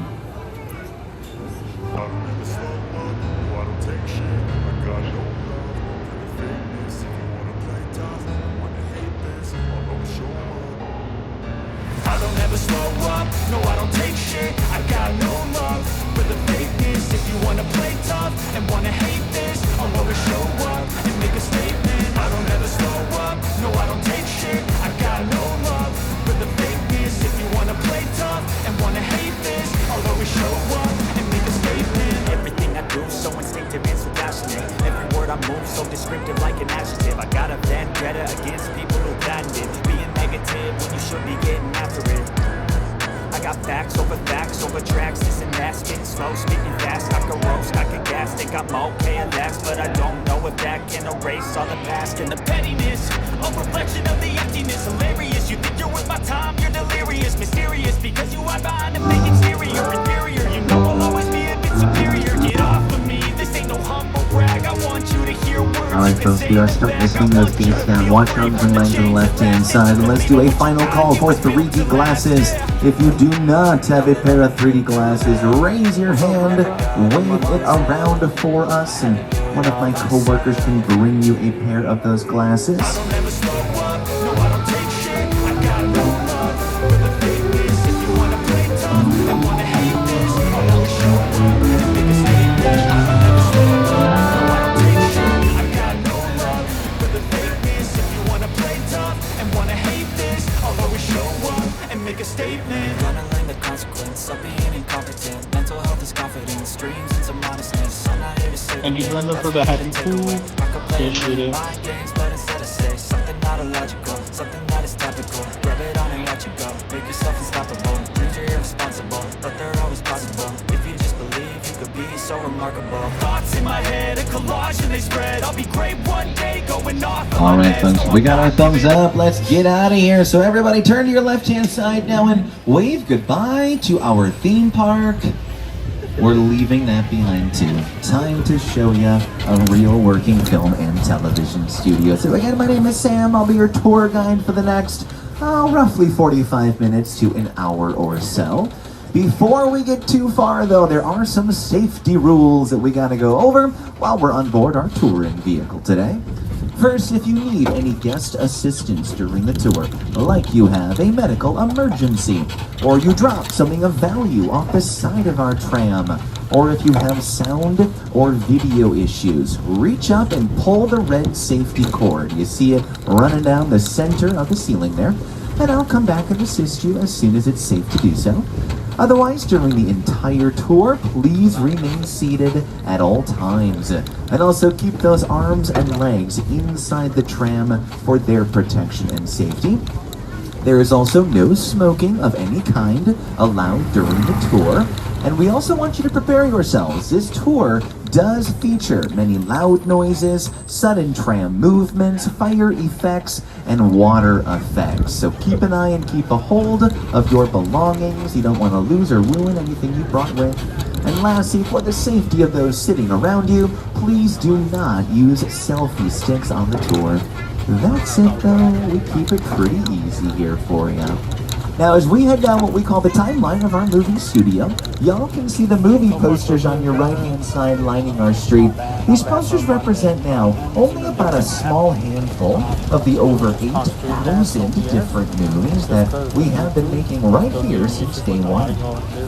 I don't ever slow up, no I don't take shit. I got no love for the fakeness. If you wanna play tough and wanna hate this, I'll always show up and make a statement. I don't ever slow up, no I don't take shit. I got no love for the fakeness. If you wanna play tough and wanna hate this, I'll always show up and make a statement. Everything I do so instinctive and so passionate. Every word I move so descriptive like an adjective. I got a vendetta against people who patented being negative when you should be getting after it. I got facts over tracks, this and that, spitting slow, speaking fast, I can roast, I can gas, think I'm okay and that's, but I don't know if that can erase all the past and the pettiness, a reflection of the emptiness, hilarious, you think you're worth my time, you're delirious, mysterious, because you hide behind a fake exterior, inferior, you know I'll always be a bit superior, get off of me, this ain't no humble brag, I want you to hear words. Alright folks, we are starting to swing those gates down. Watch out and bring mine to the left hand side. And let's do a final call for 3D glasses. If you do not have a pair of 3D glasses, raise your hand, wave it around for us, and one of my co-workers can bring you a pair of those glasses. Statement. Gonna learn the consequence of being incompetent. Mental health is confidence, dreams and some modestness. I'm not here to say And you blend up for the head and cool. mind games, but instead of say something not illogical, something that is topical. Rub it on and watch you go. Make yourself unstoppable. Dreams are irresponsible, but they're always possible. If you just believe, you could be so remarkable. Thoughts in my head, a collage and they spread. I'll be great one day, going off. Alright folks, we got our thumbs up. Let's get out of here. So everybody turn to your left hand side now and wave goodbye to our theme park. We're leaving that behind too. Time to show you a real working film and television studio. So again, my name is Sam. I'll be your tour guide for the next roughly 45 minutes to an hour or so. Before we get too far though, there are some safety rules that we gotta go over while we're on board our touring vehicle today. First, if you need any guest assistance during the tour, like you have a medical emergency, or you drop something of value off the side of our tram, or if you have sound or video issues, reach up and pull the red safety cord. You see it running down the center of the ceiling there, and I'll come back and assist you as soon as it's safe to do so. Otherwise, during the entire tour, please remain seated at all times. And also keep those arms and legs inside the tram for their protection and safety. There is also no smoking of any kind allowed during the tour. And we also want you to prepare yourselves. This tour does feature many loud noises, sudden tram movements, fire effects, and water effects. So keep an eye and keep a hold of your belongings. You don't want to lose or ruin anything you brought with. And lastly, for the safety of those sitting around you, please do not use selfie sticks on the tour. That's it though, we keep it pretty easy here for you. Now, as we head down what we call the timeline of our movie studio, y'all can see the movie posters on your right-hand side lining our street. These posters represent now only about a small handful of the over 8,000 different movies that we have been making right here since day one.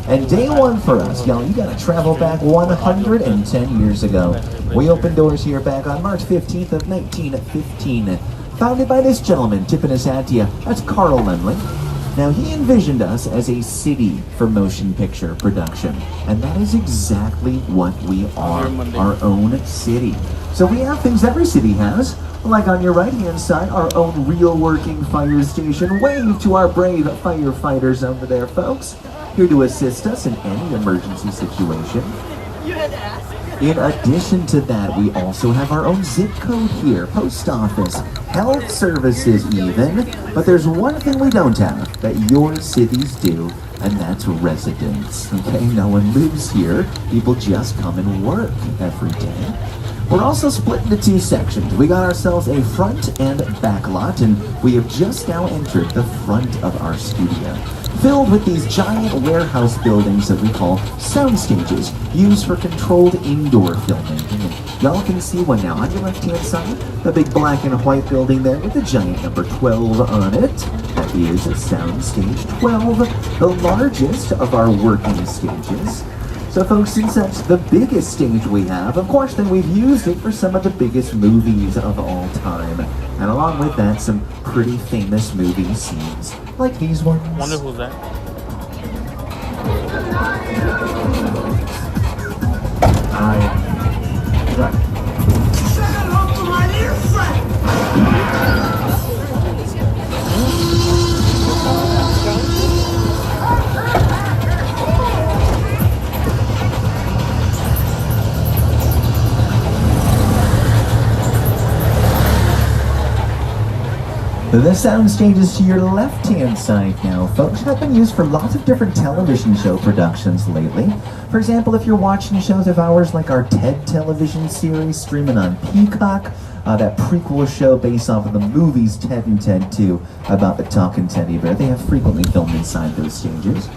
And day one for us, y'all, you gotta travel back 110 years ago. We opened doors here back on March 15th of 1915. Founded by this gentleman, tipping his hat to you, that's Carl Laemmle. Now, he envisioned us as a city for motion picture production, and that is exactly what we are, our own city. So we have things every city has, like on your right-hand side, our own real working fire station. Wave to our brave firefighters over there, folks, here to assist us in any emergency situation. In addition to that, we also have our own zip code here, post office, health services even, but there's one thing we don't have that your cities do, and that's residents, okay? No one lives here, people just come and work every day. We're also split into two sections. We got ourselves a front and back lot, and we have just now entered the front of our studio, filled with these giant warehouse buildings that we call sound stages, used for controlled indoor filmmaking. And y'all can see one now on your left-hand side, the big black and white building there with the giant number 12 on it. That is sound stage 12, the largest of our working stages. So folks, since that's the biggest stage we have, of course, then we've used it for some of the biggest movies of all time. And along with that, some pretty famous movie scenes, like these ones. Wonder who's that? The sound stages to your left-hand side now, folks, have been used for lots of different television show productions lately. For example, if you're watching shows of ours like our TED television series streaming on Peacock, that prequel show based off of the movies Ted and Ted 2 about the talking teddy bear, they have frequently filmed inside those stages.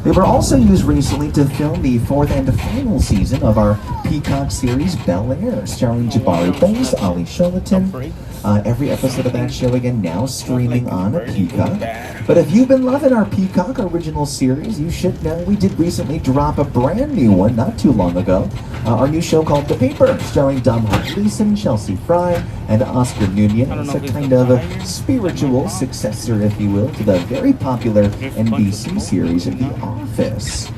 They were also used recently to film the fourth and final season of our Peacock series Bel Air, starring Jabari Banks, Ali Sholatin. Every episode of that show again now streaming on Peacock. But if you've been loving our Peacock original series, you should know we did recently drop a brand new one not too long ago. Our new show called The Paper, starring Domhnall Gleeson, Chelsea Fry, and Oscar Nunez. It's a kind of a spiritual successor, if you will, to the very popular NBC series The Office.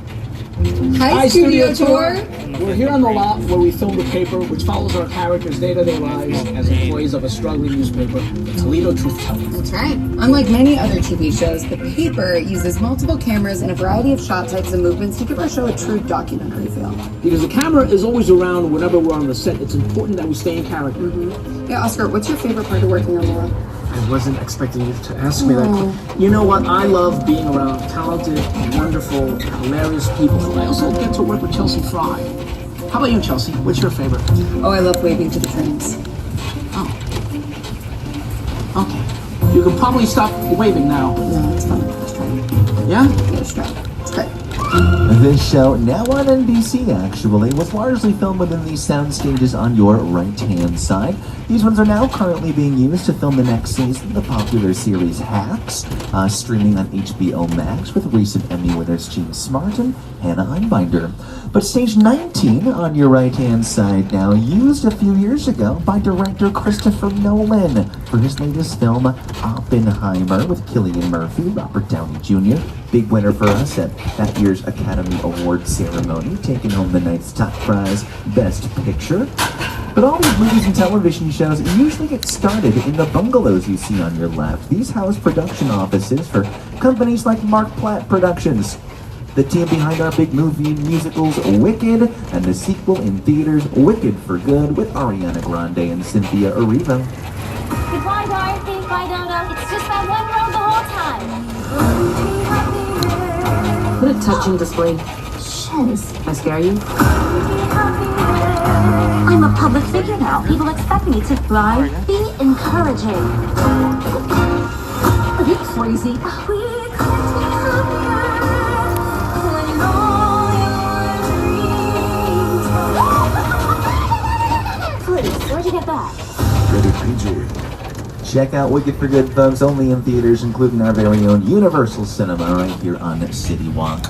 Hi, Studio Tour! We're here on the lot where we film The Paper, which follows our characters' day-to-day lives as employees of a struggling newspaper, the Toledo Truth-Teller. That's right. Unlike many other TV shows, The Paper uses multiple cameras and a variety of shot types and movements to give our show a true documentary feel. Because the camera is always around whenever we're on the set, it's important that we stay in character. Mm-hmm. Yeah, Oscar, what's your favorite part of working on Laura? I wasn't expecting you to ask me that. You know what? I love being around talented, wonderful, hilarious people. I also get to work with Chelsea Fry. How about you, Chelsea? What's your favorite? Oh, I love waving to the trains. Oh. Okay. You can probably stop waving now. No, it's fun. Let's try it. Yeah? Yeah, let's try it. It's great. This show, now on NBC actually, was largely filmed within these sound stages on your right-hand side. These ones are now currently being used to film the next season of the popular series Hacks, streaming on HBO Max with recent Emmy winners Gene Smart and Hannah Einbinder. But stage 19 on your right-hand side now, used a few years ago by director Christopher Nolan for his latest film Oppenheimer with Cillian Murphy, Robert Downey Jr., big winner for us at that year's Academy Award ceremony, taking home the night's top prize, Best Picture. But all these movies and television shows usually get started in the bungalows you see on your left. These house production offices for companies like Mark Platt Productions, the team behind our big movie musicals Wicked, and the sequel in theaters Wicked for Good with Ariana Grande and Cynthia Erivo. Goodbye, Dorothy. Bye, Dodo. It's just that one road the whole time. What a touching display. Shiz. I scare you? I'm a public figure now. People expect me to thrive, be encouraging. Are you crazy? back. Check out Wicked for Good, folks, only in theaters, including our very own Universal Cinema right here on City Walk.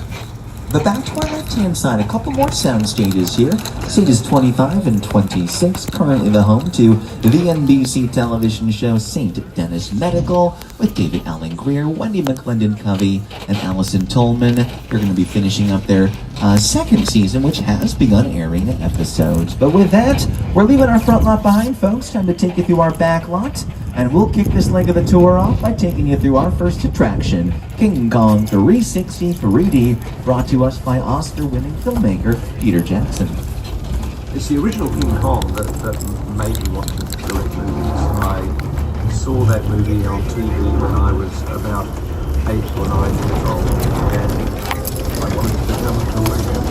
But back to our left-hand side, a couple more sound stages here. Stages 25 and 26, currently the home to the NBC television show St. Denis Medical, with David Allen Greer, Wendy McClendon Covey, and Allison Tolman. They're going to be finishing up their second season, which has begun airing episodes. But with that, we're leaving our front lot behind, folks. Time to take you through our back lot. And we'll kick this leg of the tour off by taking you through our first attraction, King Kong 360 3D, brought to us by Oscar-winning filmmaker Peter Jackson. It's the original King Kong that made me want to direct movies. I saw that movie on TV when I was about 8 or 9 years old, and I wanted to become a filmmaker.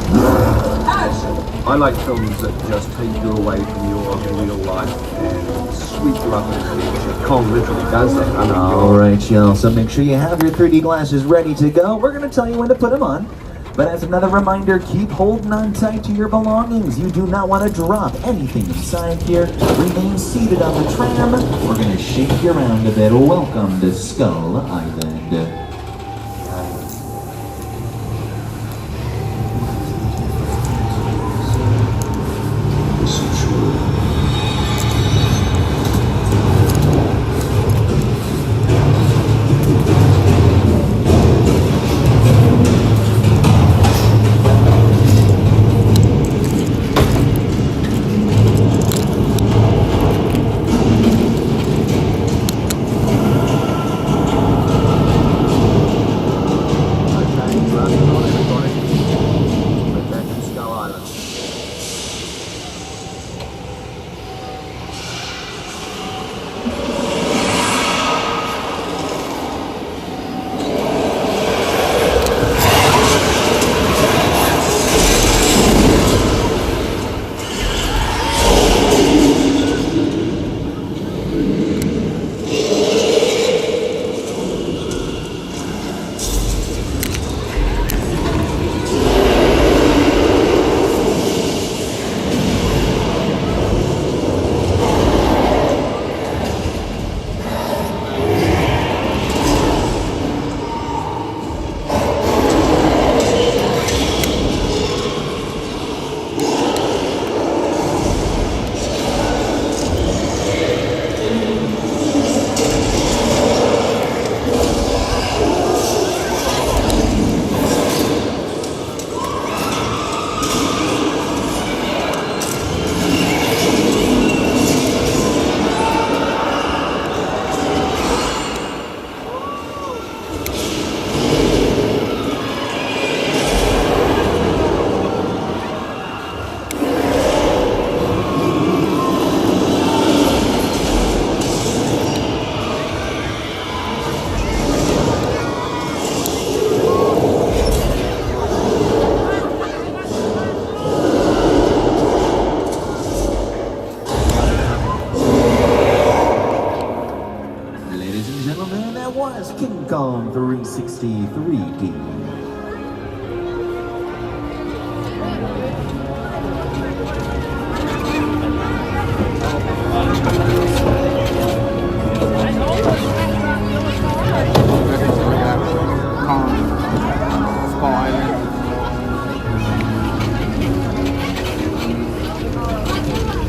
I like films that just take you away from your real life and sweep you up into the future. Kong literally does that. Alright, y'all, so make sure you have your 3D glasses ready to go. We're going to tell you when to put them on. But as another reminder, keep holding on tight to your belongings. You do not want to drop anything inside here. Remain seated on the tram. We're going to shake you around a bit. Welcome to Skull Island. King Kong 360 3D.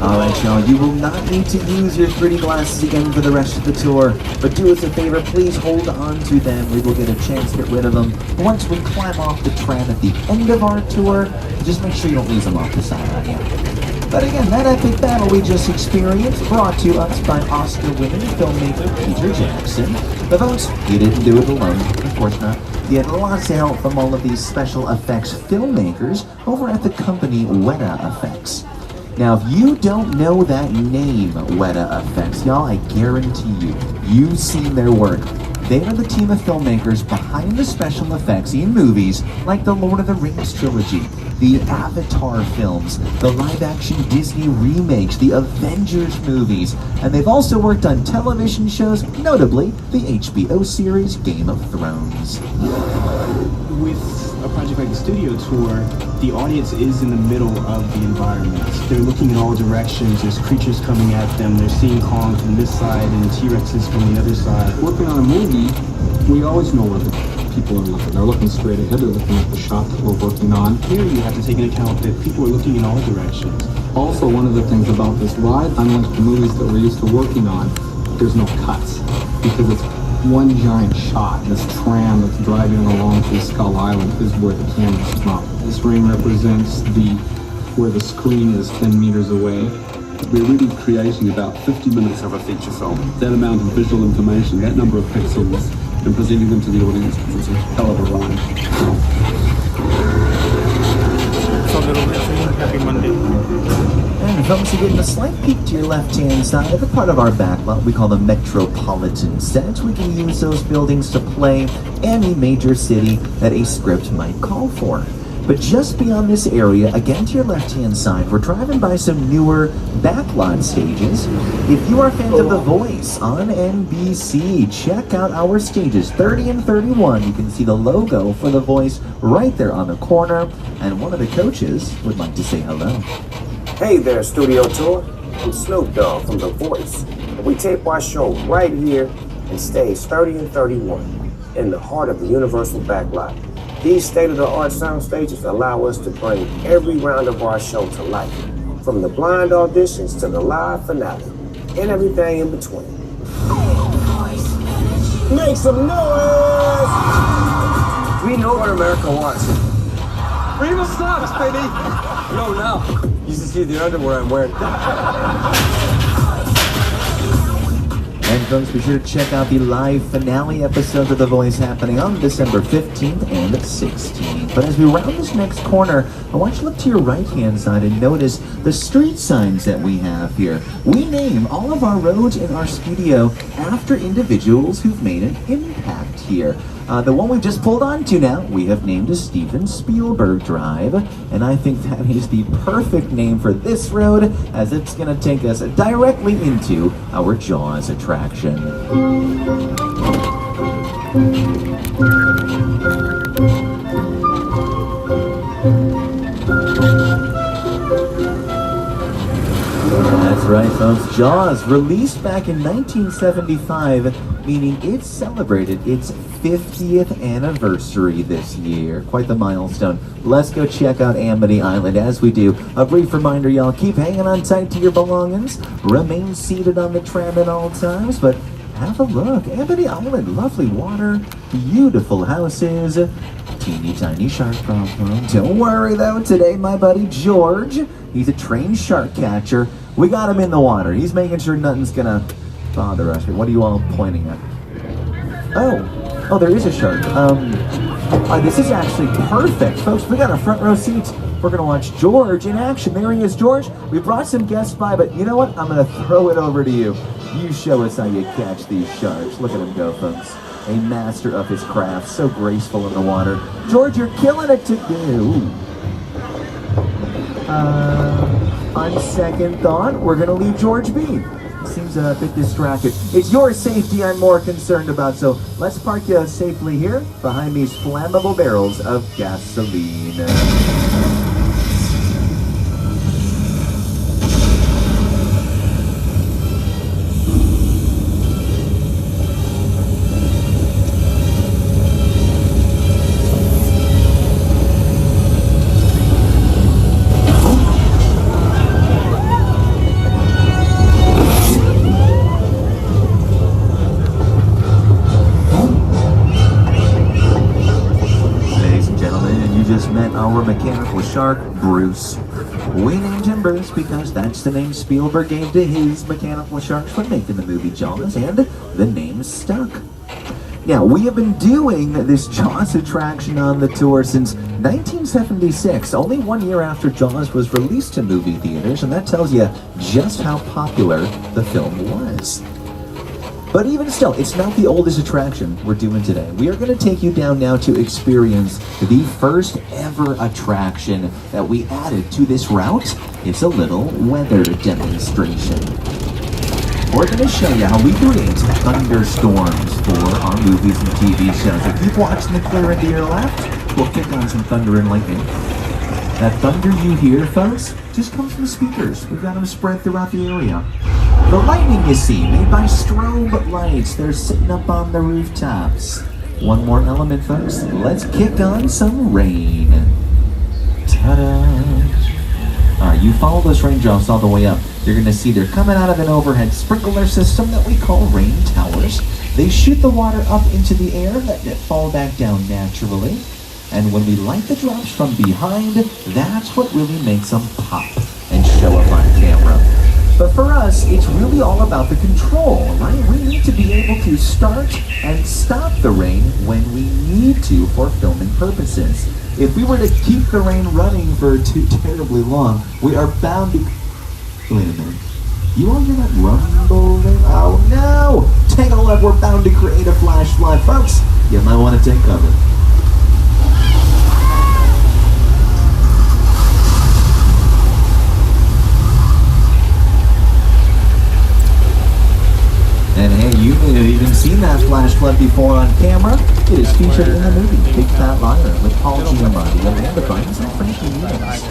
Alright y'all, you will not need to use your 3D glasses again for the rest of the tour, but do us a favor, please hold on to them. We will get a chance to get rid of them once we climb off the tram at the end of our tour. Just make sure you don't lose them off the side right here. But again, that epic battle we just experienced, brought to us by Oscar-winning filmmaker Peter Jackson. But folks, you didn't do it alone, of course not. You had lots of help from all of these special effects filmmakers over at the company Weta Effects. Now, if you don't know that name, Weta Effects, y'all, I guarantee you've seen their work. They are the team of filmmakers behind the special effects in movies like the Lord of the Rings trilogy, the Avatar films, the live-action Disney remakes, the Avengers movies, and they've also worked on television shows, notably the HBO series Game of Thrones. with a project like the studio tour, the audience is in the middle of the environment. They're looking in all directions. There's creatures coming at them. They're seeing Kong from this side and T-Rexes from the other side. Working on a movie, we always know where the people are looking. They're looking straight ahead. They're looking at the shot that we're working on. Here you have to take into account that people are looking in all directions. Also, one of the things about this ride, unlike the movies that we're used to working on, there's no cuts because it's one giant shot. This tram that's driving along through Skull Island is where the camera's from. This ring represents where the screen is 10 meters away. We're really creating about 50 minutes of a feature film. That amount of visual information, that number of pixels, and presenting them to the audience is a hell of a ride. So little Richie, happy Monday. And folks, you're getting a slight peek to your left-hand side of a part of our backlot we call the Metropolitan Set. We can use those buildings to play any major city that a script might call for. But just beyond this area, again to your left-hand side, we're driving by some newer backlot stages. If you are fans of The Voice on NBC, check out our stages 30 and 31. You can see the logo for The Voice right there on the corner. And one of the coaches would like to say hello. Hey there, Studio Tour. I'm Snoop Dogg from The Voice. And we tape our show right here in stage 30 and 31 in the heart of the Universal Backlot. These state-of-the-art sound stages allow us to bring every round of our show to life, from the blind auditions to the live finale, and everything in between. Make some noise! We know what America wants. Real socks, baby! No, now. You should see the underwear I'm wearing. And folks, be sure to check out the live finale episode of The Voice happening on December 15th and 16th. But as we round this next corner, I want you to look to your right-hand side and notice the street signs that we have here. We name all of our roads in our studio after individuals who've made an impact here. The one we just pulled onto now, we have named as Steven Spielberg Drive, and I think that is the perfect name for this road, as it's going to take us directly into our Jaws attraction. That's right, folks. Jaws, released back in 1975, meaning it celebrated its 50th anniversary this year. Quite the milestone. Let's go check out Amity Island. As we do, a brief reminder, y'all, keep hanging on tight to your belongings. Remain seated on the tram at all times, but have a look. Amity Island, lovely water, beautiful houses, teeny tiny shark problem. Don't worry though, today my buddy George, he's a trained shark catcher. We got him in the water. He's making sure nothing's gonna bother us. What are you all pointing at? Oh, there is a shark. This is actually perfect. Folks, we got a front row seats. We're gonna watch George in action. There he is, George. We brought some guests by, but you know what? I'm gonna throw it over to you. You show us how you catch these sharks. Look at him go, folks. A master of his craft, so graceful in the water. George, you're killing it today. Ooh. On second thought, we're gonna leave George be. Seems a bit distracted. It's your safety I'm more concerned about, so let's park you safely here behind these flammable barrels of gasoline. Our mechanical shark, Bruce. We named him Bruce because that's the name Spielberg gave to his mechanical sharks when making the movie Jaws, and the name stuck. Now, we have been doing this Jaws attraction on the tour since 1976, only 1 year after Jaws was released to movie theaters, and that tells you just how popular the film was. But even still, it's not the oldest attraction we're doing today. We are going to take you down now to experience the first ever attraction that we added to this route. It's a little weather demonstration. We're going to show you how we create thunderstorms for our movies and TV shows. So keep watching the clear into your left. we'll kick on some thunder and lightning. That thunder you hear, folks, just comes from speakers. We've got them spread throughout the area. The lightning, you see, made by strobe lights. They're sitting up on the rooftops. One more element, folks. Let's kick on some rain. Ta-da! Alright, you follow those raindrops all the way up. You're going to see they're coming out of an overhead sprinkler system that we call rain towers. They shoot the water up into the air, letting it fall back down naturally. And when we light the drops from behind, that's what really makes them pop and show up on camera. But for us, it's really all about the control, right? We need to be able to start and stop the rain when we need to for filming purposes. If we were to keep the rain running for too terribly long, we are bound to... Wait a minute. You all hear that rumbling? Oh no! Take a look, we're bound to create a flash flood. Folks, you might want to take cover. And hey, you may have even seen that flash flood before on camera. It is featured in the movie Big Fat Liar with Paul Giamatti, Amanda Bynes, and Frankie Muniz.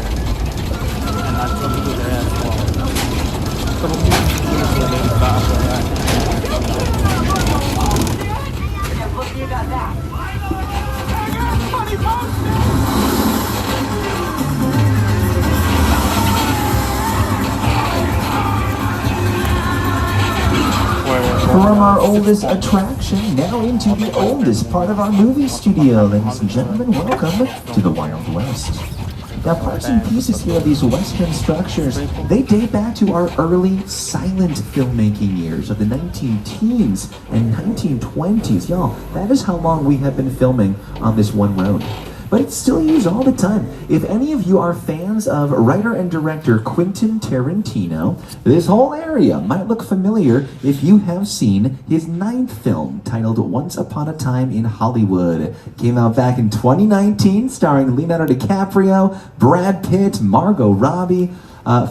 From our oldest attraction, now into the oldest part of our movie studio. Ladies and gentlemen, welcome to the Wild West. Now, parts and pieces here of these Western structures, they date back to our early silent filmmaking years of the 19-teens and 1920s. Y'all, that is how long we have been filming on this one road. But it's still used all the time. If any of you are fans of writer and director Quentin Tarantino, this whole area might look familiar if you have seen his 9th film titled Once Upon a Time in Hollywood. Came out back in 2019, starring Leonardo DiCaprio, Brad Pitt, Margot Robbie.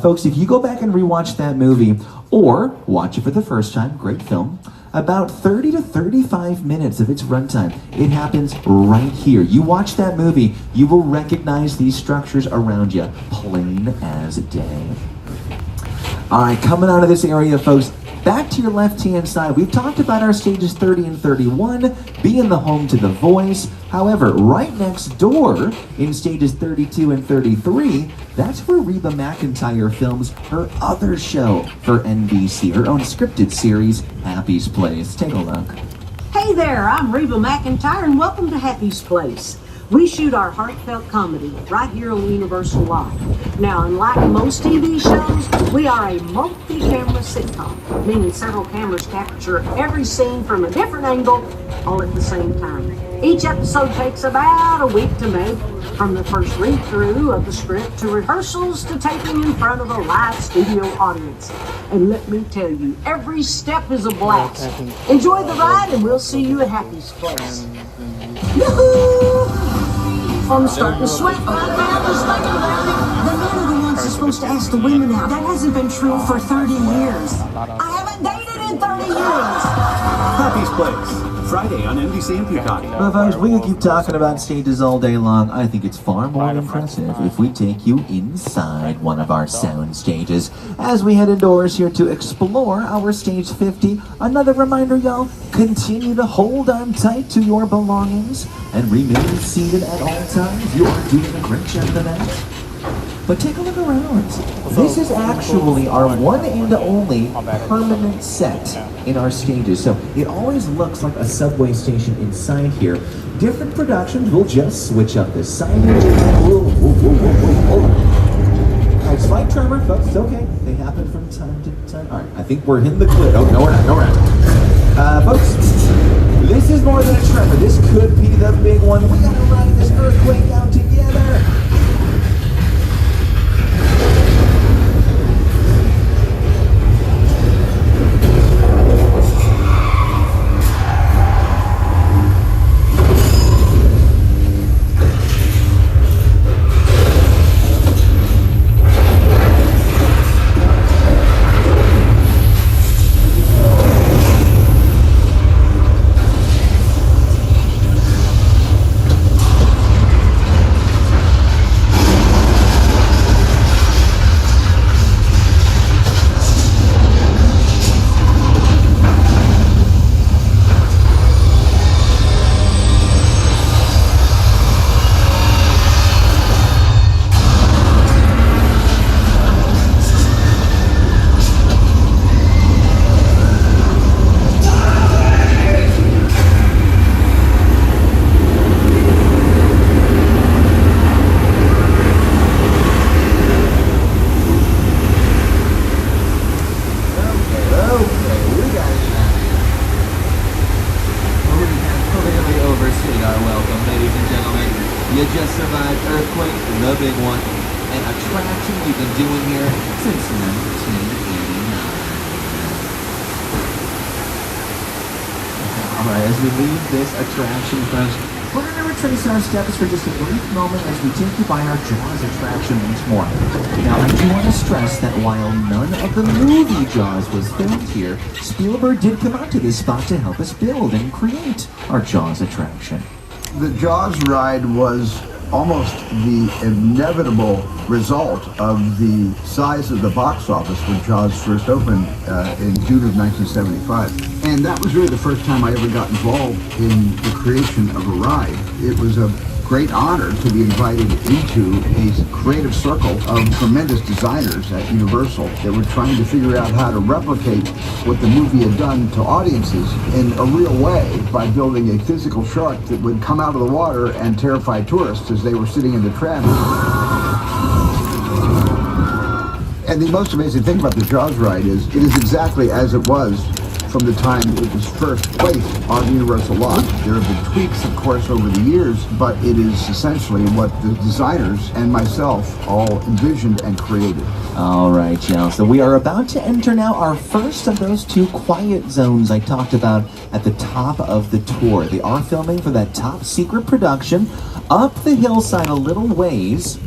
Folks, if you go back and rewatch that movie, or watch it for the first time, great film, about 30 to 35 minutes of its runtime, it happens right here. You watch that movie, you will recognize these structures around you, plain as day. All right, coming out of this area, folks, back to your left-hand side, we've talked about our stages 30 and 31 being the home to The Voice. However, right next door in stages 32 and 33, that's where Reba McEntire films her other show for NBC, her own scripted series, Happy's Place. Take a look. Hey there, I'm Reba McEntire, and welcome to Happy's Place. We shoot our heartfelt comedy right here on Universal Live. Now, unlike most TV shows, we are a multi-camera sitcom, meaning several cameras capture every scene from a different angle all at the same time. Each episode takes about a week to make, from the first read-through of the script to rehearsals to taping in front of a live studio audience. And let me tell you, every step is a blast. Enjoy the ride, and we'll see you at Happy's Place. Yoo-hoo! I'm starting to sweat. The men are the ones who's supposed to ask the women out. That hasn't been true for 30 years. I haven't dated in 30 years. Happy's Place, Friday on NBC and Peacock. Well, folks, we can keep talking about stages all day long. I think it's far more impressive if we take you inside one of our sound stages as we head indoors here to explore our stage 50. Another reminder, y'all, continue to hold on tight to your belongings and remain seated at all times. You are doing a great job of that. But take a look around. This is actually our one and only permanent set in our stages. So it always looks like a subway station inside here. Different productions will just switch up the signage. Whoa, whoa, whoa, whoa, whoa. All right, slight tremor, folks. It's okay. They happen from time to time. All right, I think we're hitting the clip. Oh, no, we're not. No, we're not. Folks, this is more than a tremor. This could be the big one. We gotta ride this earthquake out together. You just survived earthquake, the big one, an attraction we've been doing here since 1989. Alright, as we leave this attraction, folks, we're going to retrace our steps for just a brief moment as we take you by our Jaws attraction once more. Now, I do want to stress that while none of the movie Jaws was filmed here, Spielberg did come out to this spot to help us build and create our Jaws attraction. The Jaws ride was almost the inevitable result of the size of the box office when Jaws first opened in June of 1975. And that was really the first time I ever got involved in the creation of a ride. It was a great honor to be invited into a creative circle of tremendous designers at Universal that were trying to figure out how to replicate what the movie had done to audiences in a real way by building a physical shark that would come out of the water and terrify tourists as they were sitting in the tram. And the most amazing thing about the Jaws ride is it is exactly as it was from the time it was first placed on the Universal lot. There have been tweaks, of course, over the years, but it is essentially what the designers and myself all envisioned and created. All right, y'all. So we are about to enter now our first of those two quiet zones I talked about at the top of the tour. They are filming for that top secret production up the hillside a little ways.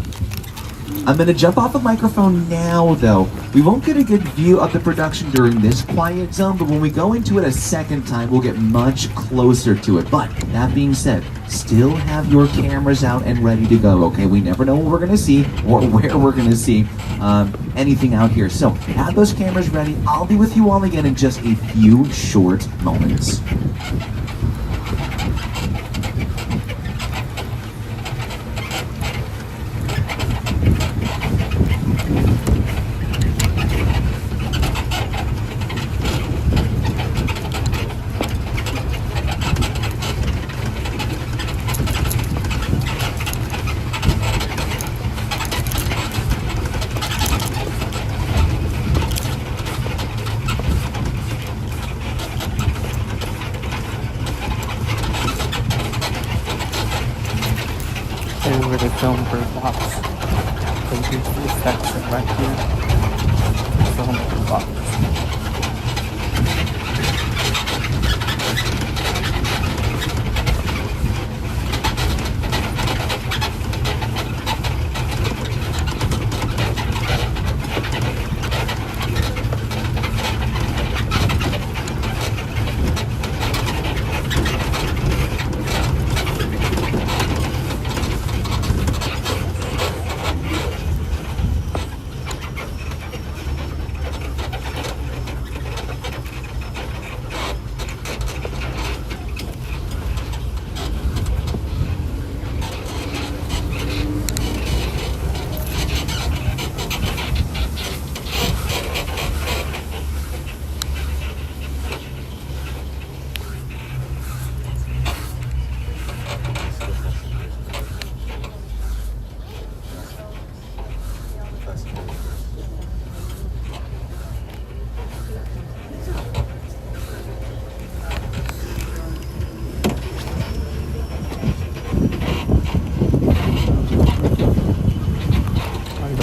I'm going to jump off the microphone now, though. We won't get a good view of the production during this quiet zone, but when we go into it a second time, we'll get much closer to it. But that being said, still have your cameras out and ready to go, okay? We never know what we're going to see or where we're going to see anything out here. So have those cameras ready. I'll be with you all again in just a few short moments. Where they film Bird Box. They use the effects right here. Film Bird Box.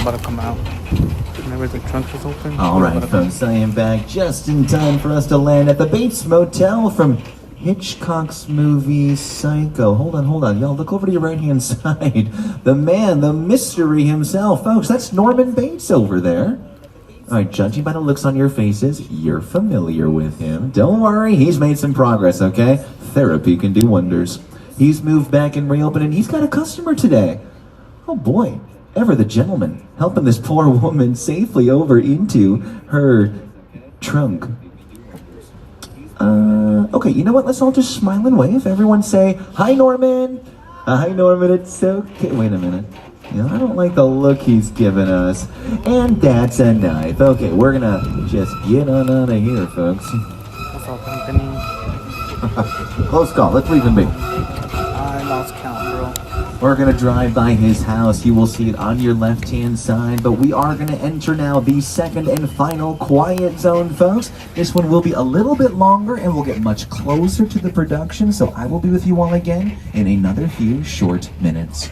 About to come out. Whenever the trunk is open. Alright, folks, I am back just in time for us to land at the Bates Motel from Hitchcock's movie Psycho. Hold on. Y'all, look over to your right-hand side. The man, the mystery himself. Folks, that's Norman Bates over there. Alright, judging by the looks on your faces, you're familiar with him. Don't worry, he's made some progress, okay? Therapy can do wonders. He's moved back and reopened, and he's got a customer today. Oh boy. Ever the gentleman, helping this poor woman safely over into her trunk. Okay, you know what? Let's all just smile and wave. Everyone say, "Hi, Norman." Hi, Norman. It's okay. Wait a minute. You know, I don't like the look he's giving us. And that's a knife. Okay, we're gonna just get on out of here, folks. What's up, company? Close call. Let's leave him be. I lost count, bro. We're going to drive by his house. You will see it on your left-hand side, but we are going to enter now the second and final quiet zone, folks. This one will be a little bit longer, and we'll get much closer to the production, so I will be with you all again in another few short minutes.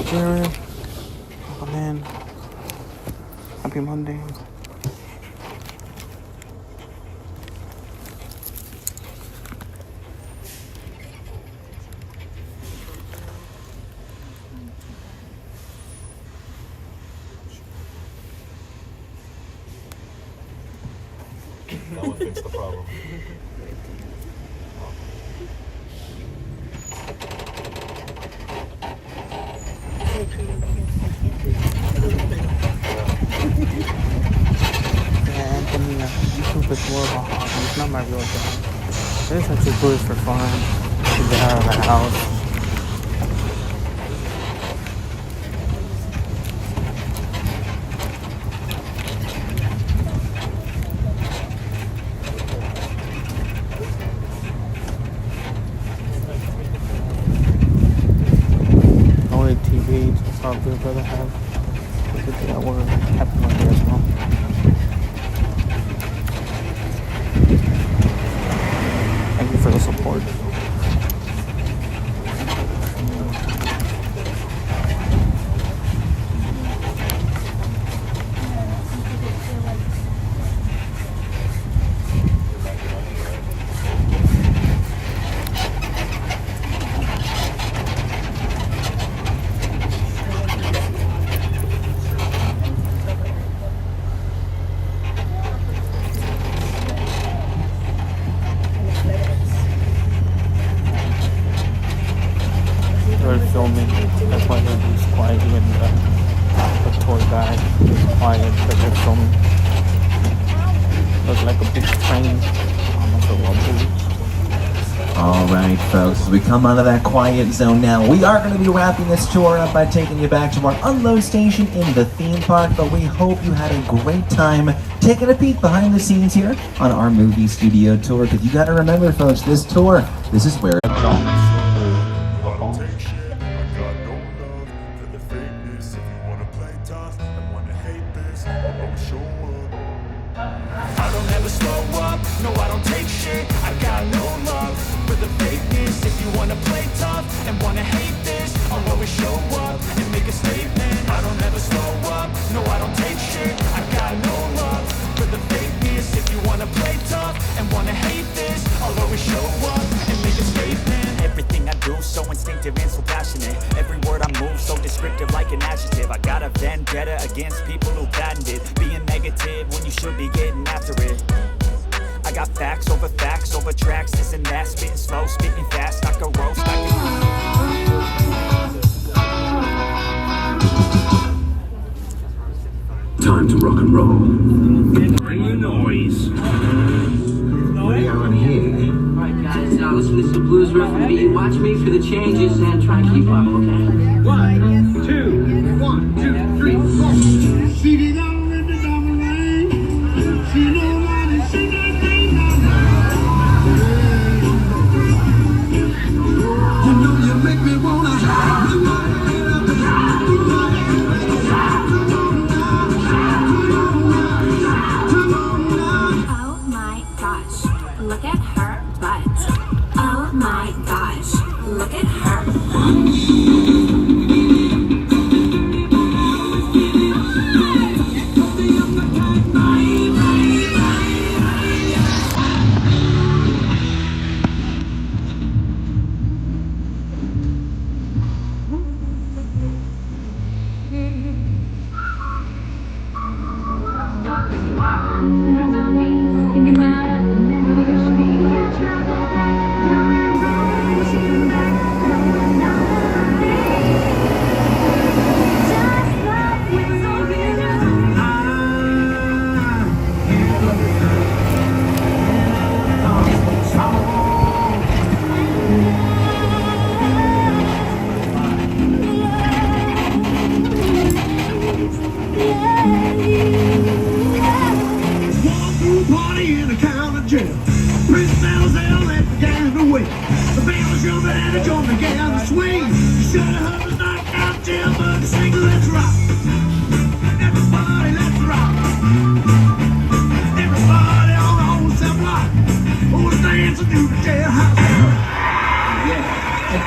Jared. Welcome in. Happy Monday. That would fix the problem. Yeah, Anthony, YouTube is more of a hobby. It's not my real job. I just have to do it for fun, to get out of the house. Only TV, that's all good brother have. Good day at work. Happy Monday as well. Thank you for the support. They're filming, that's why they're just quiet. Even the tour guide is quiet because they're filming. Looks like a big train. Almost a luxury. All right, folks, as we come out of that quiet zone now, we are going to be wrapping this tour up by taking you back to our unload station in the theme park, but we hope you had a great time taking a peek behind the scenes here on our movie studio tour, because you got to remember, folks, this tour, this is where it belongs. I don't ever slow up, no I don't take shit. I got no love for the fakeness. If you wanna play tough and wanna hate this, I'll always show up and make a statement. I don't ever slow up, no I don't take shit. I got no love for the fakeness. If you wanna play tough and wanna hate this, I'll always show up and make a statement. Everything I do so instinctive and so passionate. Every word I move so descriptive like an adjective. I got a vendetta against people who patented being negative when you should be getting after it. I got facts over tracks, this and that. Spitting slow, spitting fast, I can roast, I can... Time to rock and roll. Bring the noise. What are you on here? Alright guys, let's listen to blues riff and beat. Watch me for the changes and try and keep up, okay? 1, 2, 1, 2, 3, 4. She down in the double lane. She know that it's she that thing You know you make me wanna put my head up and put my head up. Come on now. Oh my gosh, look at her butt. Oh my gosh, look at her butt.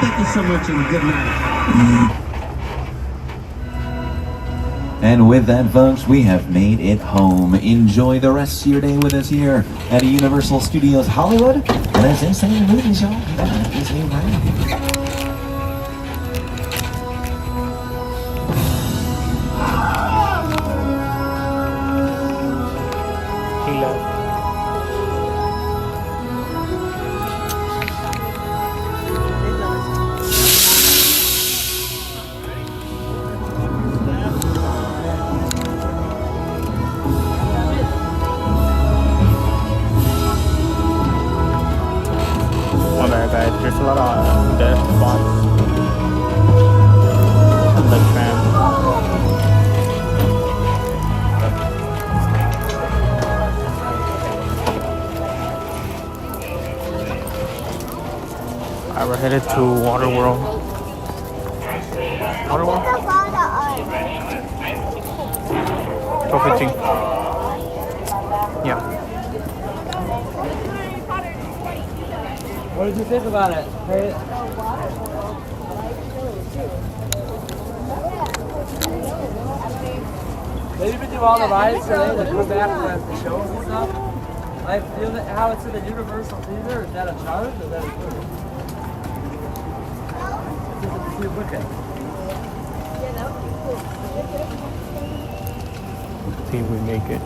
Thank you so much and good night. And with that, folks, we have made it home. Enjoy the rest of your day with us here at Universal Studios Hollywood. And as they say in the movies, y'all, that is a wrap. There's a lot of dead spots on the tram. Alright, we're headed to Waterworld. Waterworld? 12:15. Yeah. What did you think about it? Hey. Maybe we do all the rides today to come back to the shows and stuff. Like, how it's in the Universal Theater, is that a charge or is that a free? It's a free wicket. Yeah, that would be cool. See if we make it.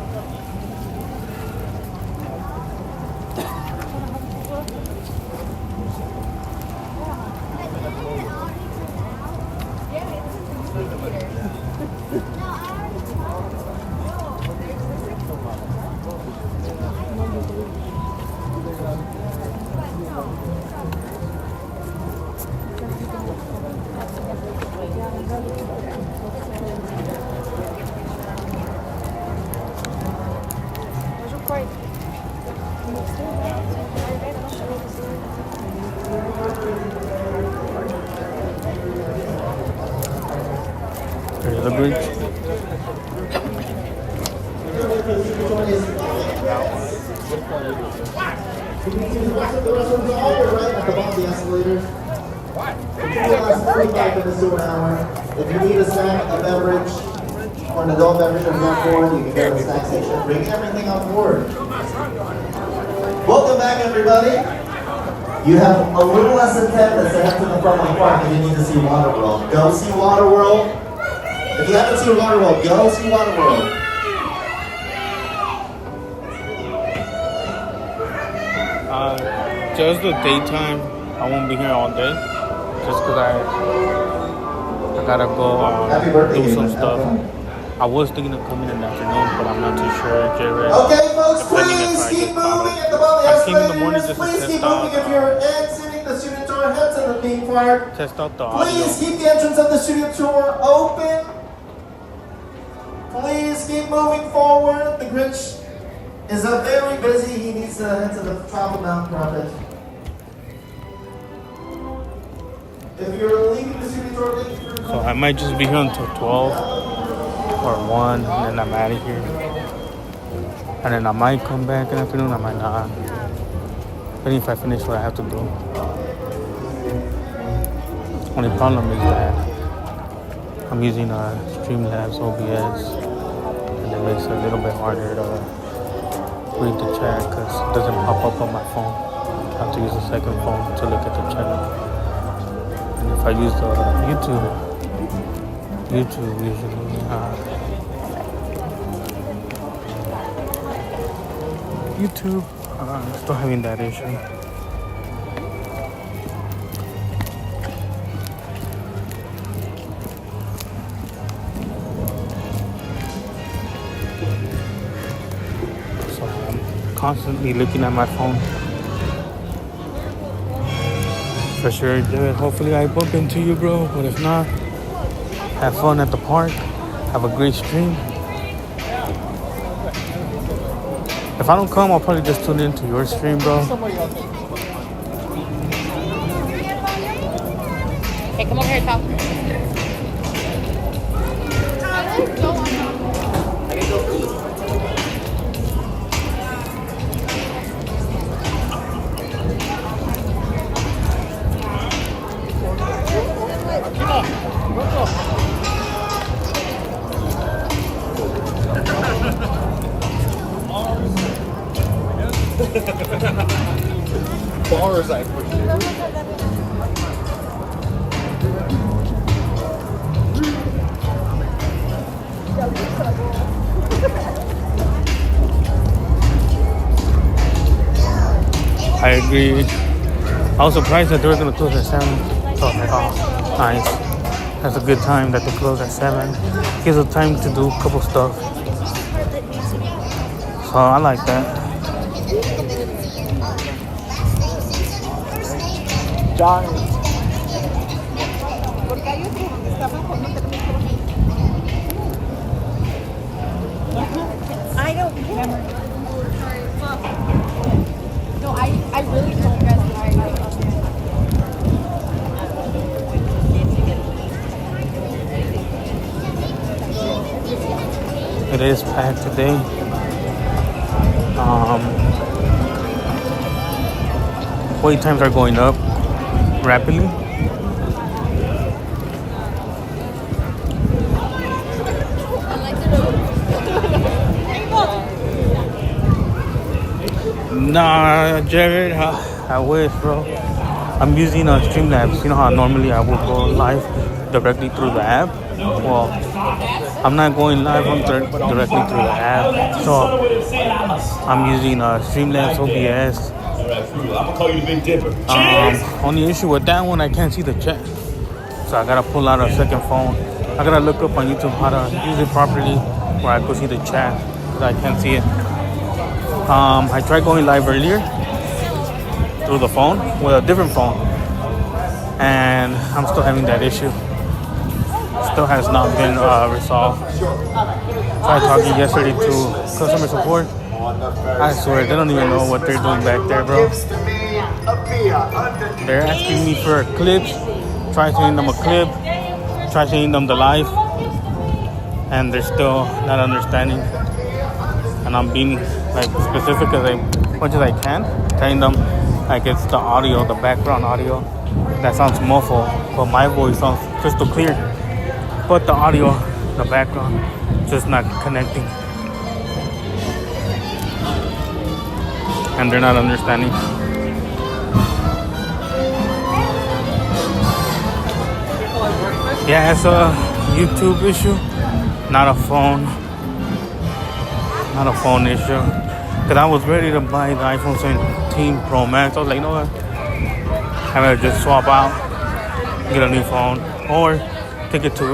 There's the bridge. If you need a snack, a beverage, or an adult beverage on that board, you can go to the snack station. Bring everything on board. Welcome back, everybody. You have a little less than 10 minutes to head to the front of the park if you need to see Waterworld. Go see Waterworld. If you haven't seen Waterworld, go see Waterworld. Just the daytime. I won't be here all day. Just because I gotta go do some stuff. I was thinking of coming in the afternoon, but I'm not too sure. Jared. Okay, folks, please keep moving at the bottom of the escalators. Please keep moving if you're exiting the studio tour. Head to the theme park. Test out the audio. Please keep the entrance of the studio tour open. Please keep moving forward. The Grinch is very busy. He needs to head to the top of Mount Prophet. If you're leaving the studio tour, thank you for So I might just be here until 12 or 1, and then I'm out of here. And then I might come back in the afternoon, I might not. Depending if I finish what I have to do. Only problem is that I'm using Streamlabs OBS, and it makes it a little bit harder to read the chat because it doesn't pop up on my phone. I have to use a second phone to look at the chat. And if I use the YouTube usually, YouTube, I'm still having that issue. So I'm constantly looking at my phone. For sure, Jared, hopefully I bump into you, bro. But if not, have fun at the park. Have a great stream. If I don't come, I'll probably just tune into your stream, bro. Hey, come over here, talk. I agree. I was surprised that they were gonna close at 7. So I was like, oh, nice. That's a good time that they close at 7. Gives us time to do a couple stuff. So I like that. John. I don't care. No, I really don't guess why. It is packed today. Wait times are going up rapidly. Nah, Jared, I wish, bro. I'm using Streamlabs. You know how normally I would go live directly through the app? Well, I'm not going live directly through the app. So I'm using Streamlabs OBS. I'm gonna call you the Big Dipper. Only issue with that one, I can't see the chat. So I gotta pull out a second phone. I gotta look up on YouTube how to use it properly where I could see the chat because I can't see it. I tried going live earlier through the phone with a different phone, and I'm still having that issue. Still has not been resolved. Tried talking yesterday to customer support. I swear they don't even know what they're doing back there, bro. They're asking me for clips. Try sending them a clip. Try sending them the live, and they're still not understanding. And I'm being like specific as much as I can, telling them like it's the audio, the background audio that sounds muffled, but my voice sounds crystal clear. But the audio, the background, just not connecting, and they're not understanding. Yeah, it's a YouTube issue, not a phone. Not a phone issue. Because I was ready to buy the iPhone 17 Pro Max. I was like, you know what? I better just swap out, get a new phone, or take it to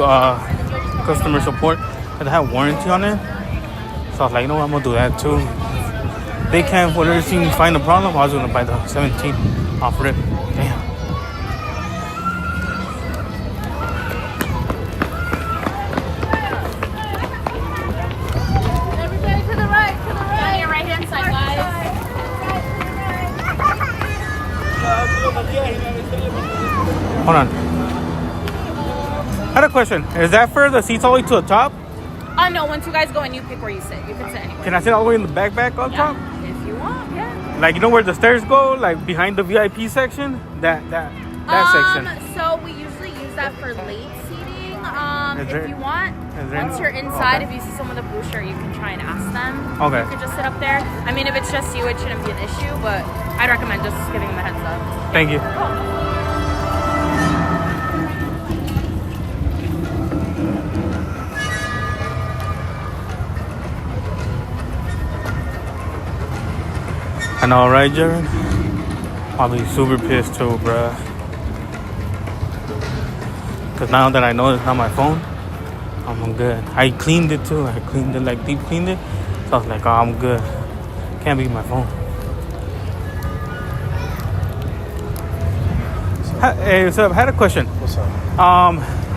customer support. Because I have warranty on it. So I was like, you know what? I'm going to do that too. They can't, for their team, find a problem. I was going to buy the 17 off of it. Damn. Hold on. I had a question. Is that for the seats all the way to the top? No, once you guys go in, you pick where you sit. You can sit anywhere. Can I sit all the way in the back on top? If you want, yeah. Like, you know where the stairs go? Like, behind the VIP section? That section. So we usually use that for late seating. If you want, once you're inside, if you see someone with a blue shirt, you can try and ask them. Okay. You could just sit up there. I mean, if it's just you, it shouldn't be an issue, but I'd recommend just giving them a heads up. Thank you. I know, right, Jared? I'll be super pissed too, bruh. Because now that I know it's not my phone, I'm good. I cleaned it too. I cleaned it, like deep cleaned it. So I was like, oh, I'm good. Can't be my phone. Hey, what's up? I had a question. What's up?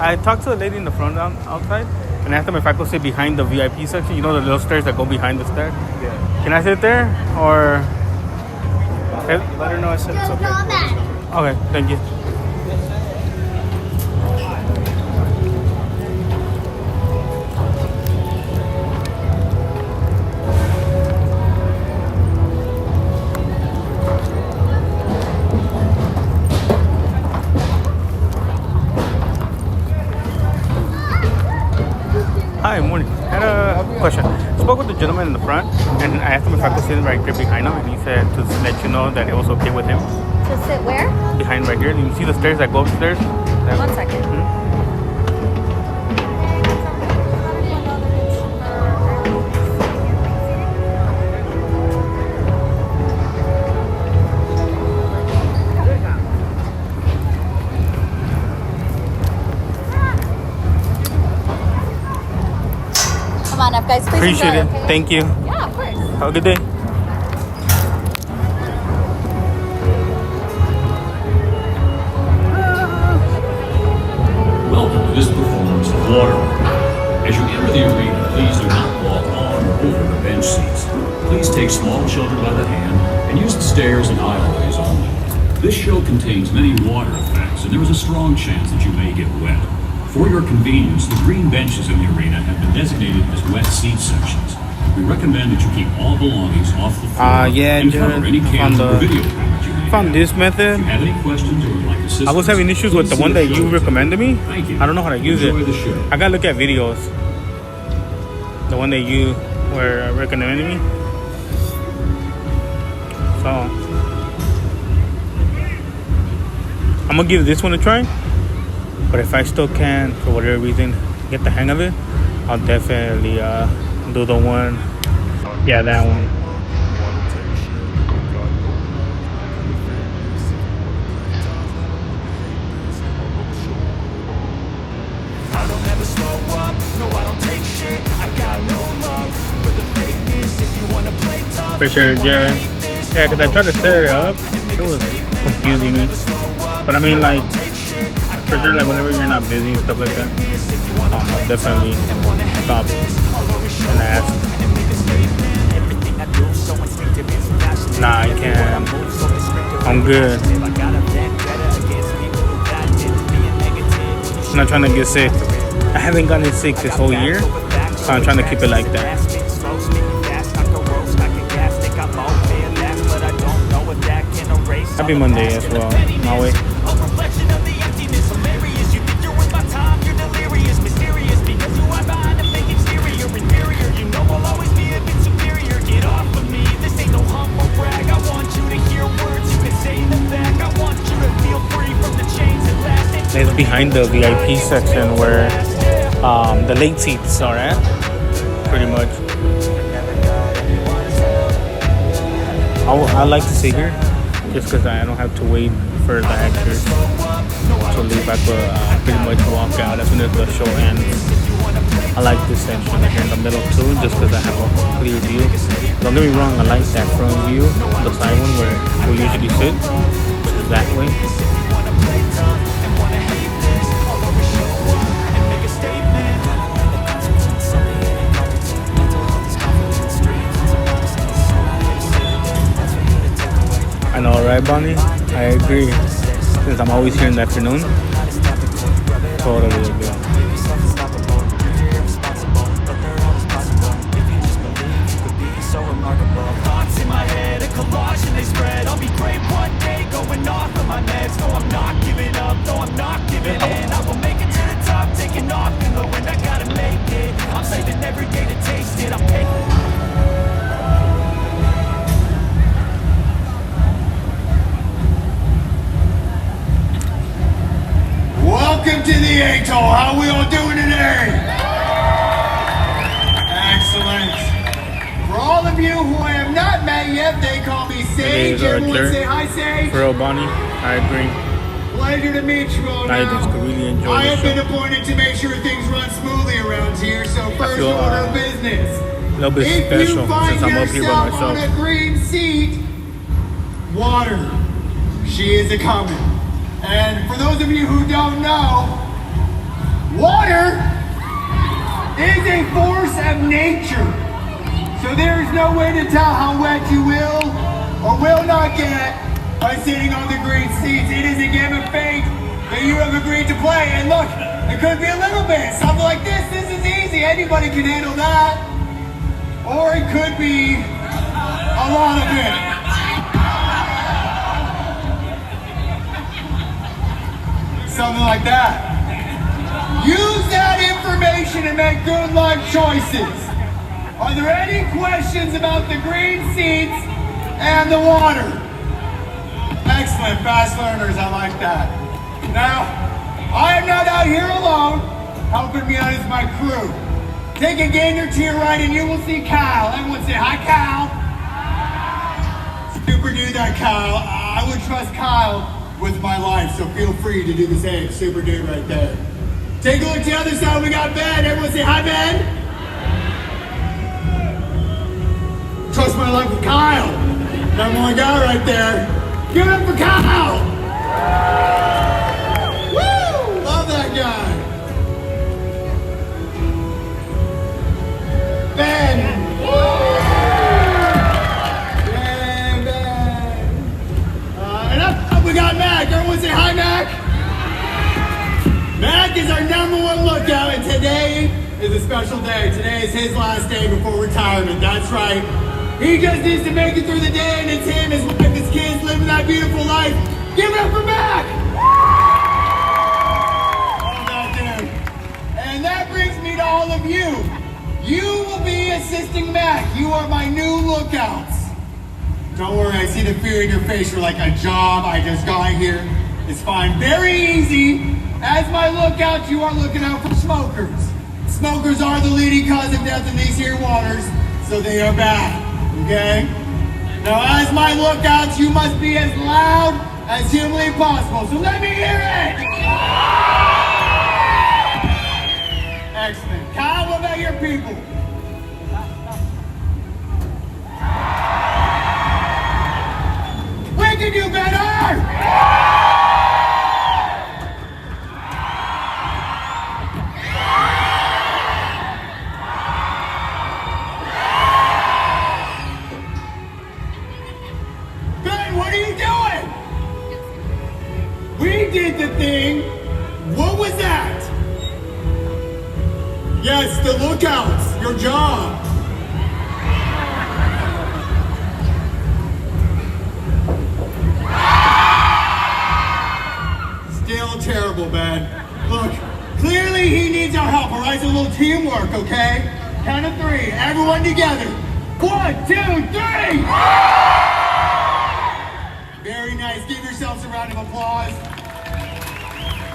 I talked to a lady in the front outside and asked them if I could sit behind the VIP section. You know the little stairs that go behind the stair? Yeah. Can I sit there? Or... Let her know I said it's okay. Okay, thank you. Hi, morning. I had a question. I spoke with the gentleman in the front, and I asked him if I could sit right there behind him, and he said to let you know that it was okay with him. To sit where? Behind right here. You see the stairs that go upstairs? One second. guys. Please Appreciate enjoy, it. okay? Thank you. Yeah, of course. Have a good day. Welcome to this performance of Water. As you enter the arena, please do not walk on or over the bench seats. Please take small children by the hand and use the stairs and aisleways only. This show contains many water effects, and there is a strong chance that you may get wet. For your convenience, the green benches in the arena have been designated as wet seat sections. We recommend that you keep all belongings off the floor Yeah, and cover any cans or video cameras you may found this method. If you have any questions or would like assistance, I was having issues with the one that you recommended me. Thank you. I don't know how to use Enjoy it. the show. I gotta look at videos. The one that you were recommending me. So I'm gonna give this one a try. But if I still can, for whatever reason, get the hang of it, I'll definitely do the one. Yeah, that one. For sure, Jared. Yeah, because I tried to set it up, it was confusing me. But I mean, like, for sure, like, whenever you're not busy and stuff like that, I'll definitely stop and ask. Nah, I can't. I'm good. I'm not trying to get sick. I haven't gotten sick this whole year, so I'm trying to keep it like that. Happy Monday as well, my way. It's behind the VIP section where the late seats are at, pretty much. I like to sit here just because I don't have to wait for the actors to leave. I could pretty much walk out as soon as the show ends. I like this section here in the middle too, just because I have a clear view. Don't get me wrong, I like that front view, the side one where we usually sit, which is that way. I know, right, Bonnie? I agree. Since I'm always here in the afternoon. Totally agree. Thoughts in my head, a collage and they spread. I'll be great one day, going off of my meds. No, I'm not giving up, no, I'm not giving in. I will make it to the top, taking off in the wind. I gotta make it. I'm saving every day to taste it. I'm paying. Welcome to the Atoll. How we all doing today? Excellent. For all of you who I have not met yet, they call me Sage. Everyone say hi, Sage. For real, Bonnie, I agree. Pleasure to meet you all. I just really enjoy I the have show. been appointed to make sure things run smoothly around here. So first feel, order of business. A little bit If special you find since I'm up here by yourself myself. on a green seat, water. She is a coming. And for those of you who don't know, water is a force of nature. So there is no way to tell how wet you will or will not get by sitting on the green seats. It is a game of fate that you have agreed to play. And look, it could be a little bit, something like this. This is easy, anybody can handle that. Or it could be a lot of it. Something like that. Use that information and make good life choices. Are there any questions about the green seats and the water? Excellent, fast learners, I like that. Now, I am not out here alone. Helping me out is my crew. Take a gander to your right and you will see Kyle. Everyone say, hi, Kyle. Super dude that Kyle. I would trust Kyle with my life, so feel free to do the same. Super dude right there. Take a look to the other side, we got Ben. Everyone say hi, Ben. rest of my life with Kyle. That one guy right there. Give it up for Kyle! Woo! Love that guy. Ben! And up we got Mac. Everyone say hi, Mac. Mac is our #1 lookout, and today is a special day. Today is his last day before retirement. That's right. He just needs to make it through the day, and it's him, his wife, his kids living that beautiful life. Give it up for Mac! Love that dude. And that brings me to all of you. You will be assisting Mac. You are my new lookouts. Don't worry, I see the fear in your face. You're like, a job, I just got here. It's fine, very easy. As my lookouts, you are looking out for smokers. Smokers are the leading cause of death in these here waters, so they are bad, okay? Now, as my lookouts, you must be as loud as humanly possible, so let me hear it! Excellent. Kyle, what about your people? We can do better! Did the thing. What was that? Yes, the lookouts. Your job. Still terrible, man. Look, clearly he needs our help, all right? So a little teamwork, okay? Count of 3. Everyone together. 1, 2, 3. Very nice. Give yourselves a round of applause.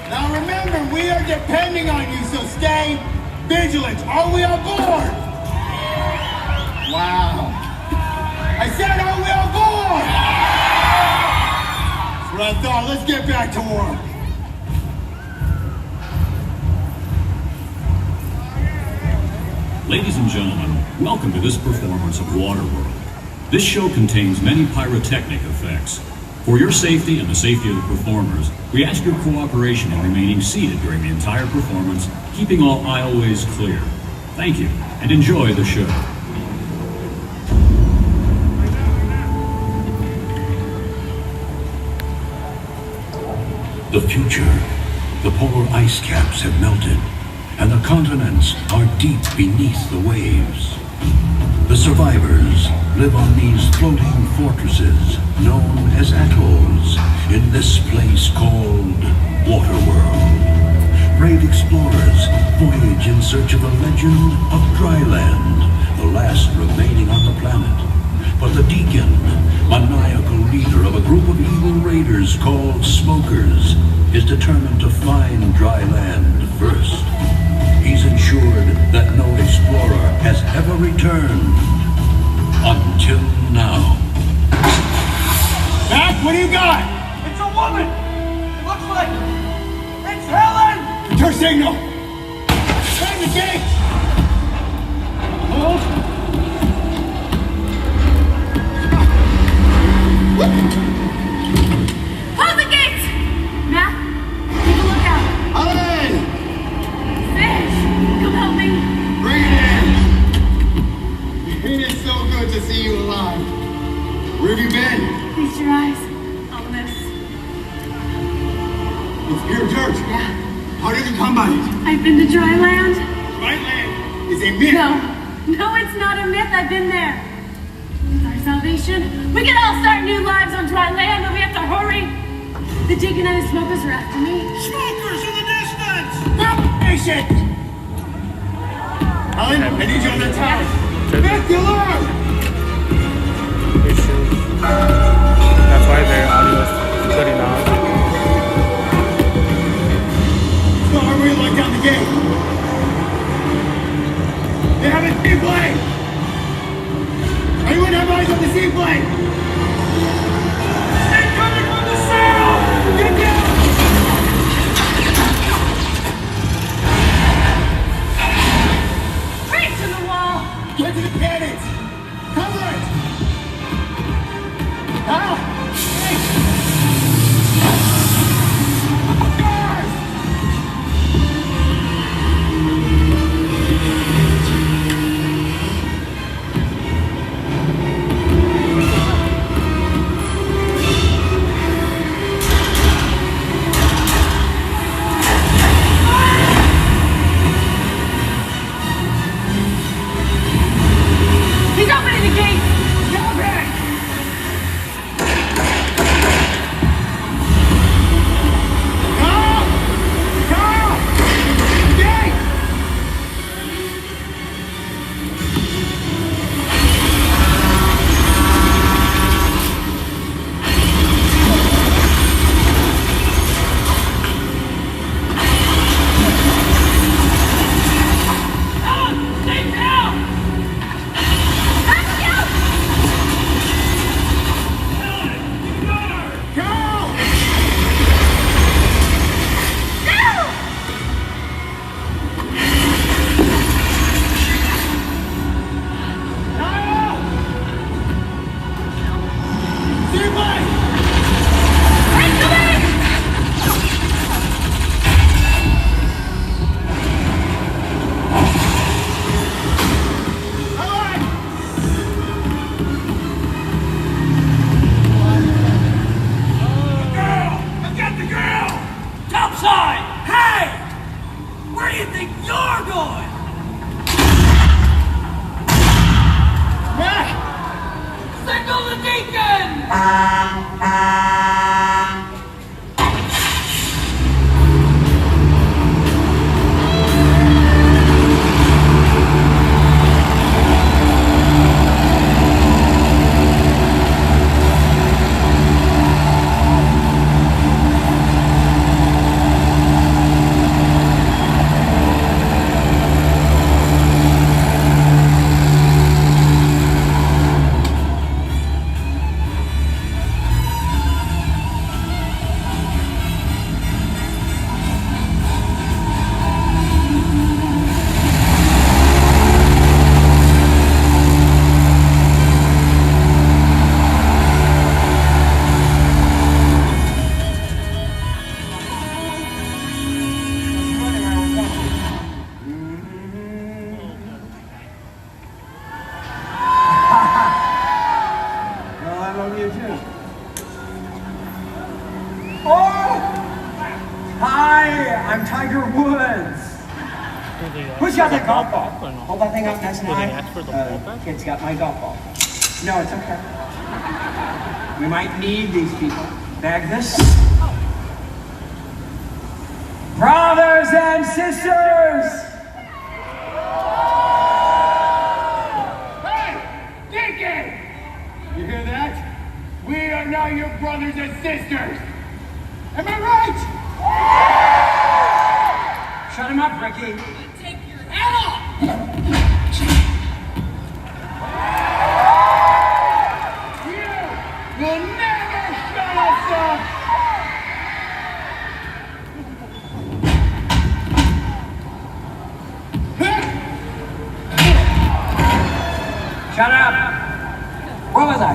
Now remember, we are depending on you, so stay vigilant. Are we on board? Wow. I said, are we on board? That's what I thought. Let's get back to work. Ladies and gentlemen, welcome to this performance of Waterworld. This show contains many pyrotechnic effects. For your safety and the safety of the performers, we ask your cooperation in remaining seated during the entire performance, keeping all aisleways clear. Thank you, and enjoy the show. The future. The polar ice caps have melted, and the continents are deep beneath the waves. The survivors live on these floating fortresses known as atolls in this place called Waterworld. Brave explorers voyage in search of a legend of dry land, the last remaining on the planet. But the Deacon, maniacal leader of a group of evil raiders called Smokers, is determined to find dry land first. He's ensured that no explorer has ever returned. Until now. Mac, what do you got? It's a woman! It looks like it's Helen! Return signal! Turn the gate! Hold. Close the gates! Mac, take a look out. Helen! Fish, come help me. Bring it in! It is so good to see you alive. Where have you been? Feast your eyes on this. It's pure dirt. Yeah. How did you come by it? I've been to dry land. Dry land is a myth. No, it's not a myth. I've been there. With our salvation, we can all start new lives on dry land, but we have to hurry. The Deacon and his smokers are after me. Smokers in the distance! Stop patient! Helen, I need you on that tower. Back to learn! Issues. That's why their audio is cutting off. So I really like down the gate. They have a seaplane! Anyone have eyes on the seaplane? They're coming from the south! Get down! Right to the wall! Get to the cannons! Cover it! Hi, I'm Tiger Woods. Who's got that golf ball? Hold that thing up next to mine. Kid's got my golf ball. No, it's okay. We might need these people. Bag this. Brothers and sisters! Hey, Deacon! You hear that? We are now your brothers and sisters. Am I right? Shut him up, Ricky. Take your head off! You will never shut us up! Shut up! Where was I?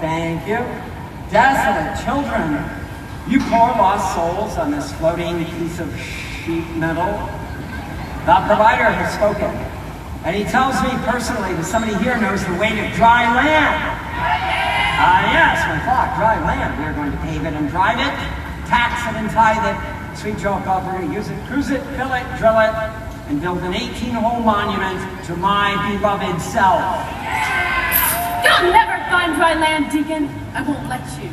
Thank you. Desolate children, you poor lost souls on this floating piece of sheet metal. The provider has spoken, and he tells me personally that somebody here knows the way to dry land. Yes, my flock, dry land. We are going to pave it and drive it, tax it and tithe it. Sweet Joe called, we're going to use it, cruise it, fill it, drill it, and build an 18-hole monument to my beloved self. You'll never find dry land, Deacon. I won't let you.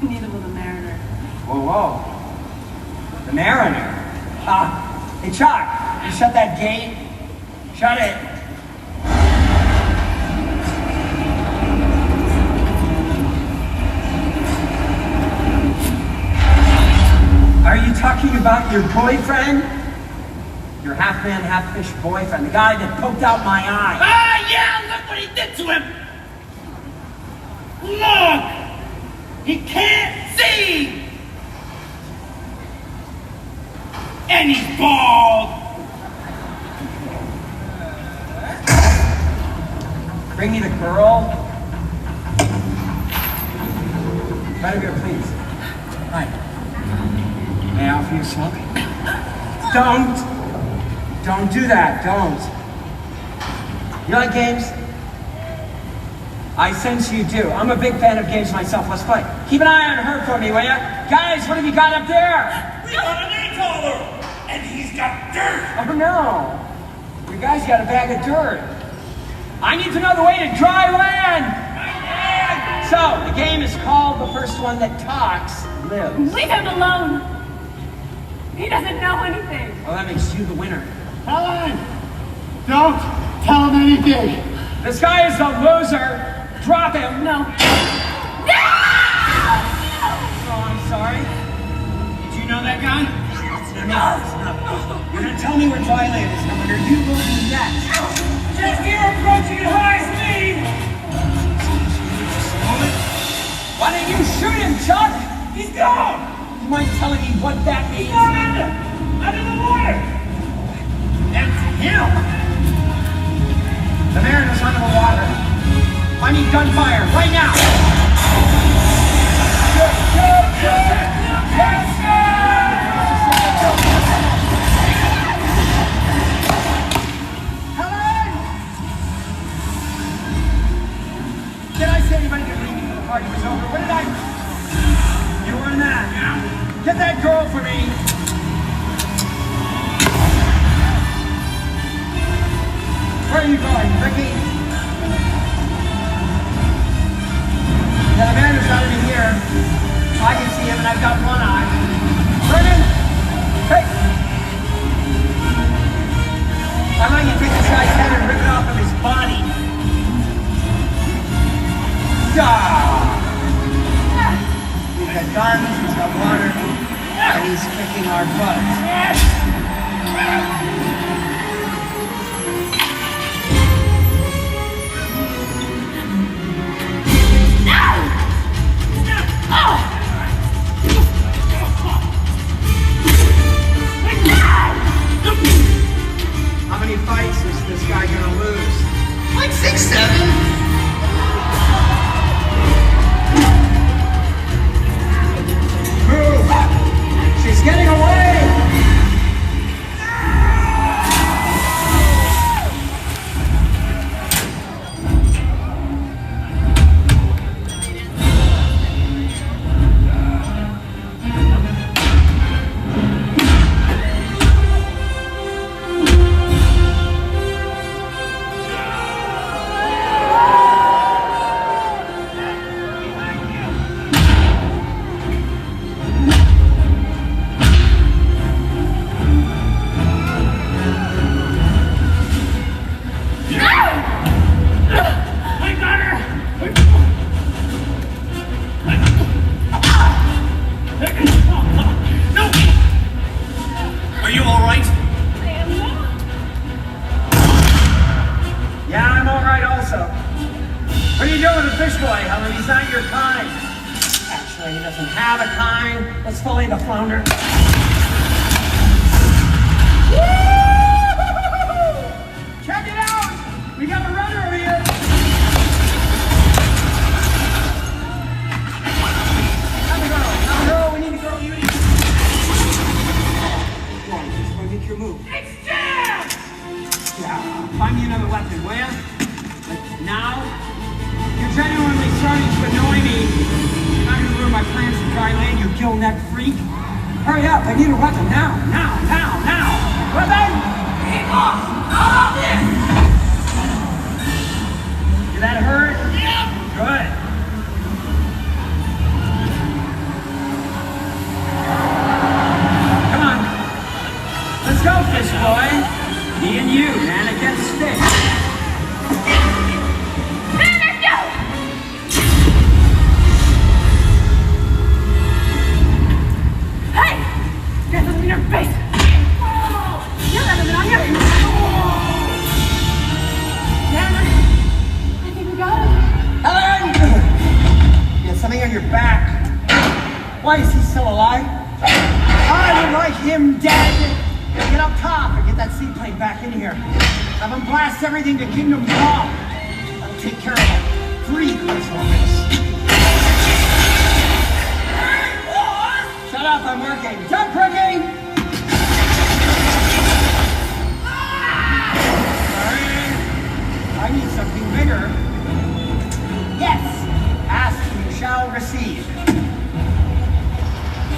Neither will the mariner. Whoa, whoa. The mariner? Hey, Chuck, you shut that gate? Shut it. Are you talking about your boyfriend? Your half-man, half-fish boyfriend, the guy that poked out my eye. Ah, yeah, look what he did to him! Look! He can't see! And he's bald! Bring me the girl. Right over here, please. Hi. May I offer you a smoke? Don't do that, don't. You like games? I sense you do. I'm a big fan of games myself. Let's play. Keep an eye on her for me, will ya? Guys, what have you got up there? We got an A-caller! And he's got dirt! Oh no. You guys got a bag of dirt. I need to know the way to dry land! So, the game is called The First One That Talks Lives. Leave him alone. He doesn't know anything. Well, that makes you the winner. Helen! Don't tell him anything! This guy is a loser. Drop him. No. Oh, I'm sorry. Did you know that guy? You're gonna tell me where dry land is, Helen, or you will be next. Just you're approaching at high speed! Why didn't you shoot him, Chuck? He's gone! You mind telling me what that means? Under the water! That's him! The mariner's under the water. I need gunfire right now! Shoot! Let's go! Helen! Did I say anybody could leave me when the party was over? What did I... You were in that. Get that girl for me. Where are you going, Ricky? Yeah, the man is not even here. I can see him and I've got one eye. Brennan! Hey! I'd like you to take this guy's head and rip it off of his body. He's got guns, he's got water, and he's kicking our butts. How many fights is this guy gonna lose? Like 6, 7. Move! She's getting away! doesn't have a kind. Let's fillet the flounder. Check it out! We got a runner over here! Have a girl, we need a girl, you need Go on, just go make your move. It's jammed! Yeah, find me another weapon, will ya? Like, now? You're genuinely starting to annoy me. You're not gonna ruin my plans to dry land, you gill-neck freak. Hurry up, I need a weapon now, now! Weapon! People! All of this! Did that hurt? Yep! Good. Come on. Let's go, fish boy. Me and you, man against fish. Man, let's go! Hey! Get something in your face! You got something on your face! Man, I think we got him. Helen! You got something on your back. Why is he still alive? I would like him dead. Get up top and get that seaplane back in here. Have him blast everything to Kingdom Come. I'll take care of it. 3 personal risks. Shut up, I'm working. Jump cricking! Sorry. I need something bigger. Yes! Ask and you shall receive.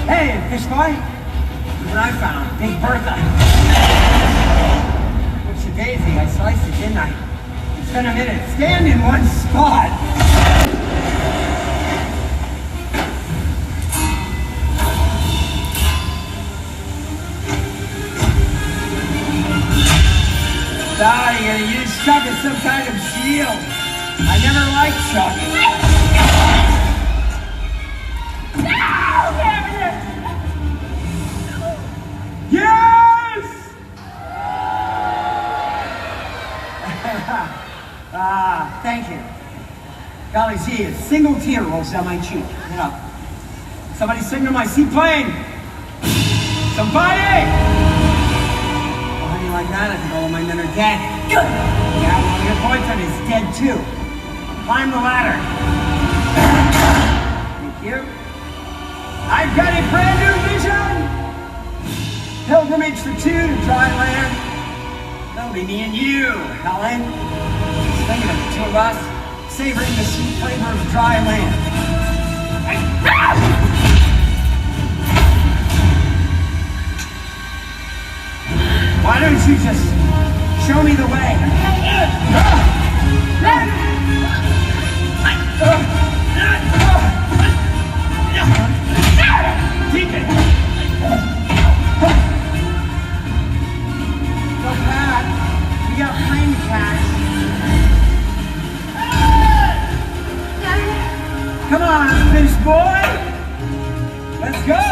Hey, fish boy. Look what I found. Big Bertha. What's your daisy? I sliced it, didn't I? It's been a minute. Stand in one spot. Sorry, you're gonna use Chuck as some kind of shield. I never liked Chuck. Yes! Thank you. Golly gee, a single tear rolls down my cheek. You know. Somebody signal my seaplane! Somebody! Like that, I think all of my men are dead. Good! Yeah, well, your boyfriend is dead too. Climb the ladder. Thank you. I've got a brand new vision! Pilgrimage for 2 to dry land. That'll be me and you, Helen. Just thinking of the 2 of us, savoring the sweet flavor of dry land. Why don't you just show me the way? Deacon! So bad. We got a plane to catch. Come on, fish boy! Let's go!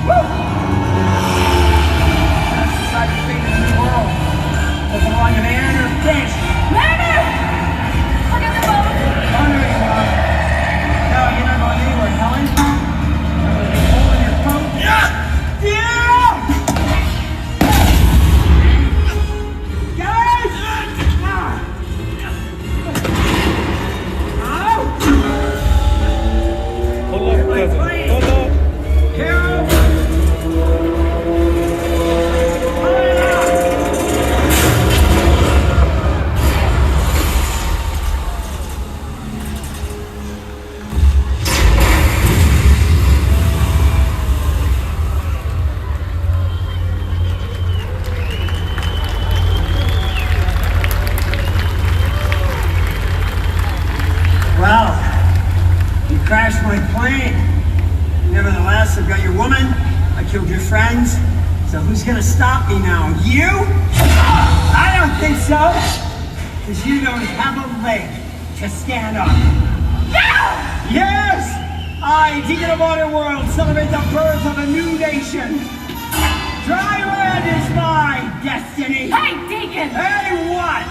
Woo! Favorite in the world. Does it belong to man or fish? Manny! Look at the boat! Oh, no, you are. No, you're not going anywhere, Helen. You're going to be holding your boat. Yeah! Guys! Hold up, cousin. Hold up. Carol! Well, you crashed my plane. Nevertheless, I've got your woman. I killed your friends. So who's gonna stop me now? You? I don't think so. Because you don't have a leg to stand on. Yes! I, Deacon of Waterworld, celebrate the birth of a new nation. Dry land is my destiny. Hey, Deacon! Hey, what?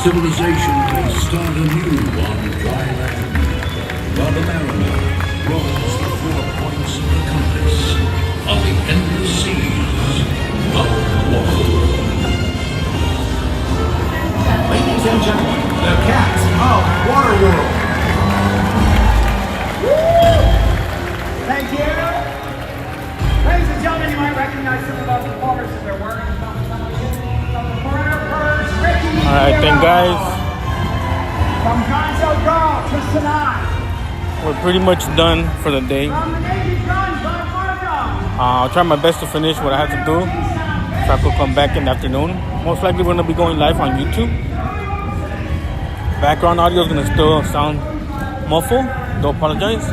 civilization can start anew on dry land, while the mariner rows the 4 points of the compass on the endless seas of Waterworld. Ladies and gentlemen, the cats of Waterworld. Thank you. Ladies and gentlemen, you might recognize some of those performers as they're wearing some Alright, then guys, from Gonzo Girl to Sanaa. we're pretty much done for the day. From the Navy Guns, Bob Marco. I'll try my best to finish what I have to do, so I could come back in the afternoon. Most likely we're going to be going live on YouTube. Background audio is going to still sound muffled. Do apologize.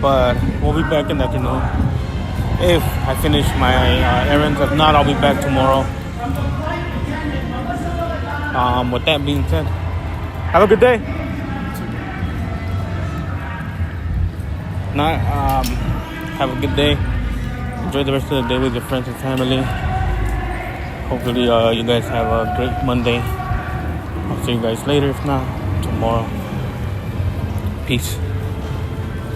But we'll be back in the afternoon if I finish my errands. If not, I'll be back tomorrow. With that being said, have a good day. Have a good day. Enjoy the rest of the day with your friends and family. Hopefully you guys have a great Monday. I'll see you guys later, if not tomorrow. Peace.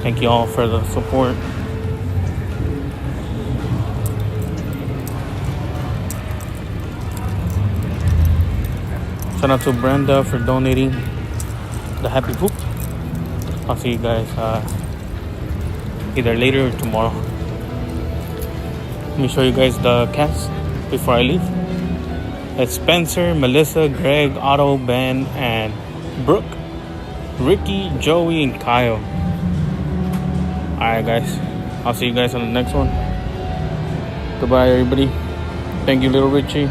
Thank you all for the support. Shout out to Brenda for donating the happy poop. I'll see you guys either later or tomorrow. Let me show you guys the cats before I leave. It's Spencer, Melissa, Greg, Otto, Ben, and Brooke, Ricky, Joey, and Kyle. Alright guys, I'll see you guys on the next one. Goodbye everybody. Thank you, Little Richie.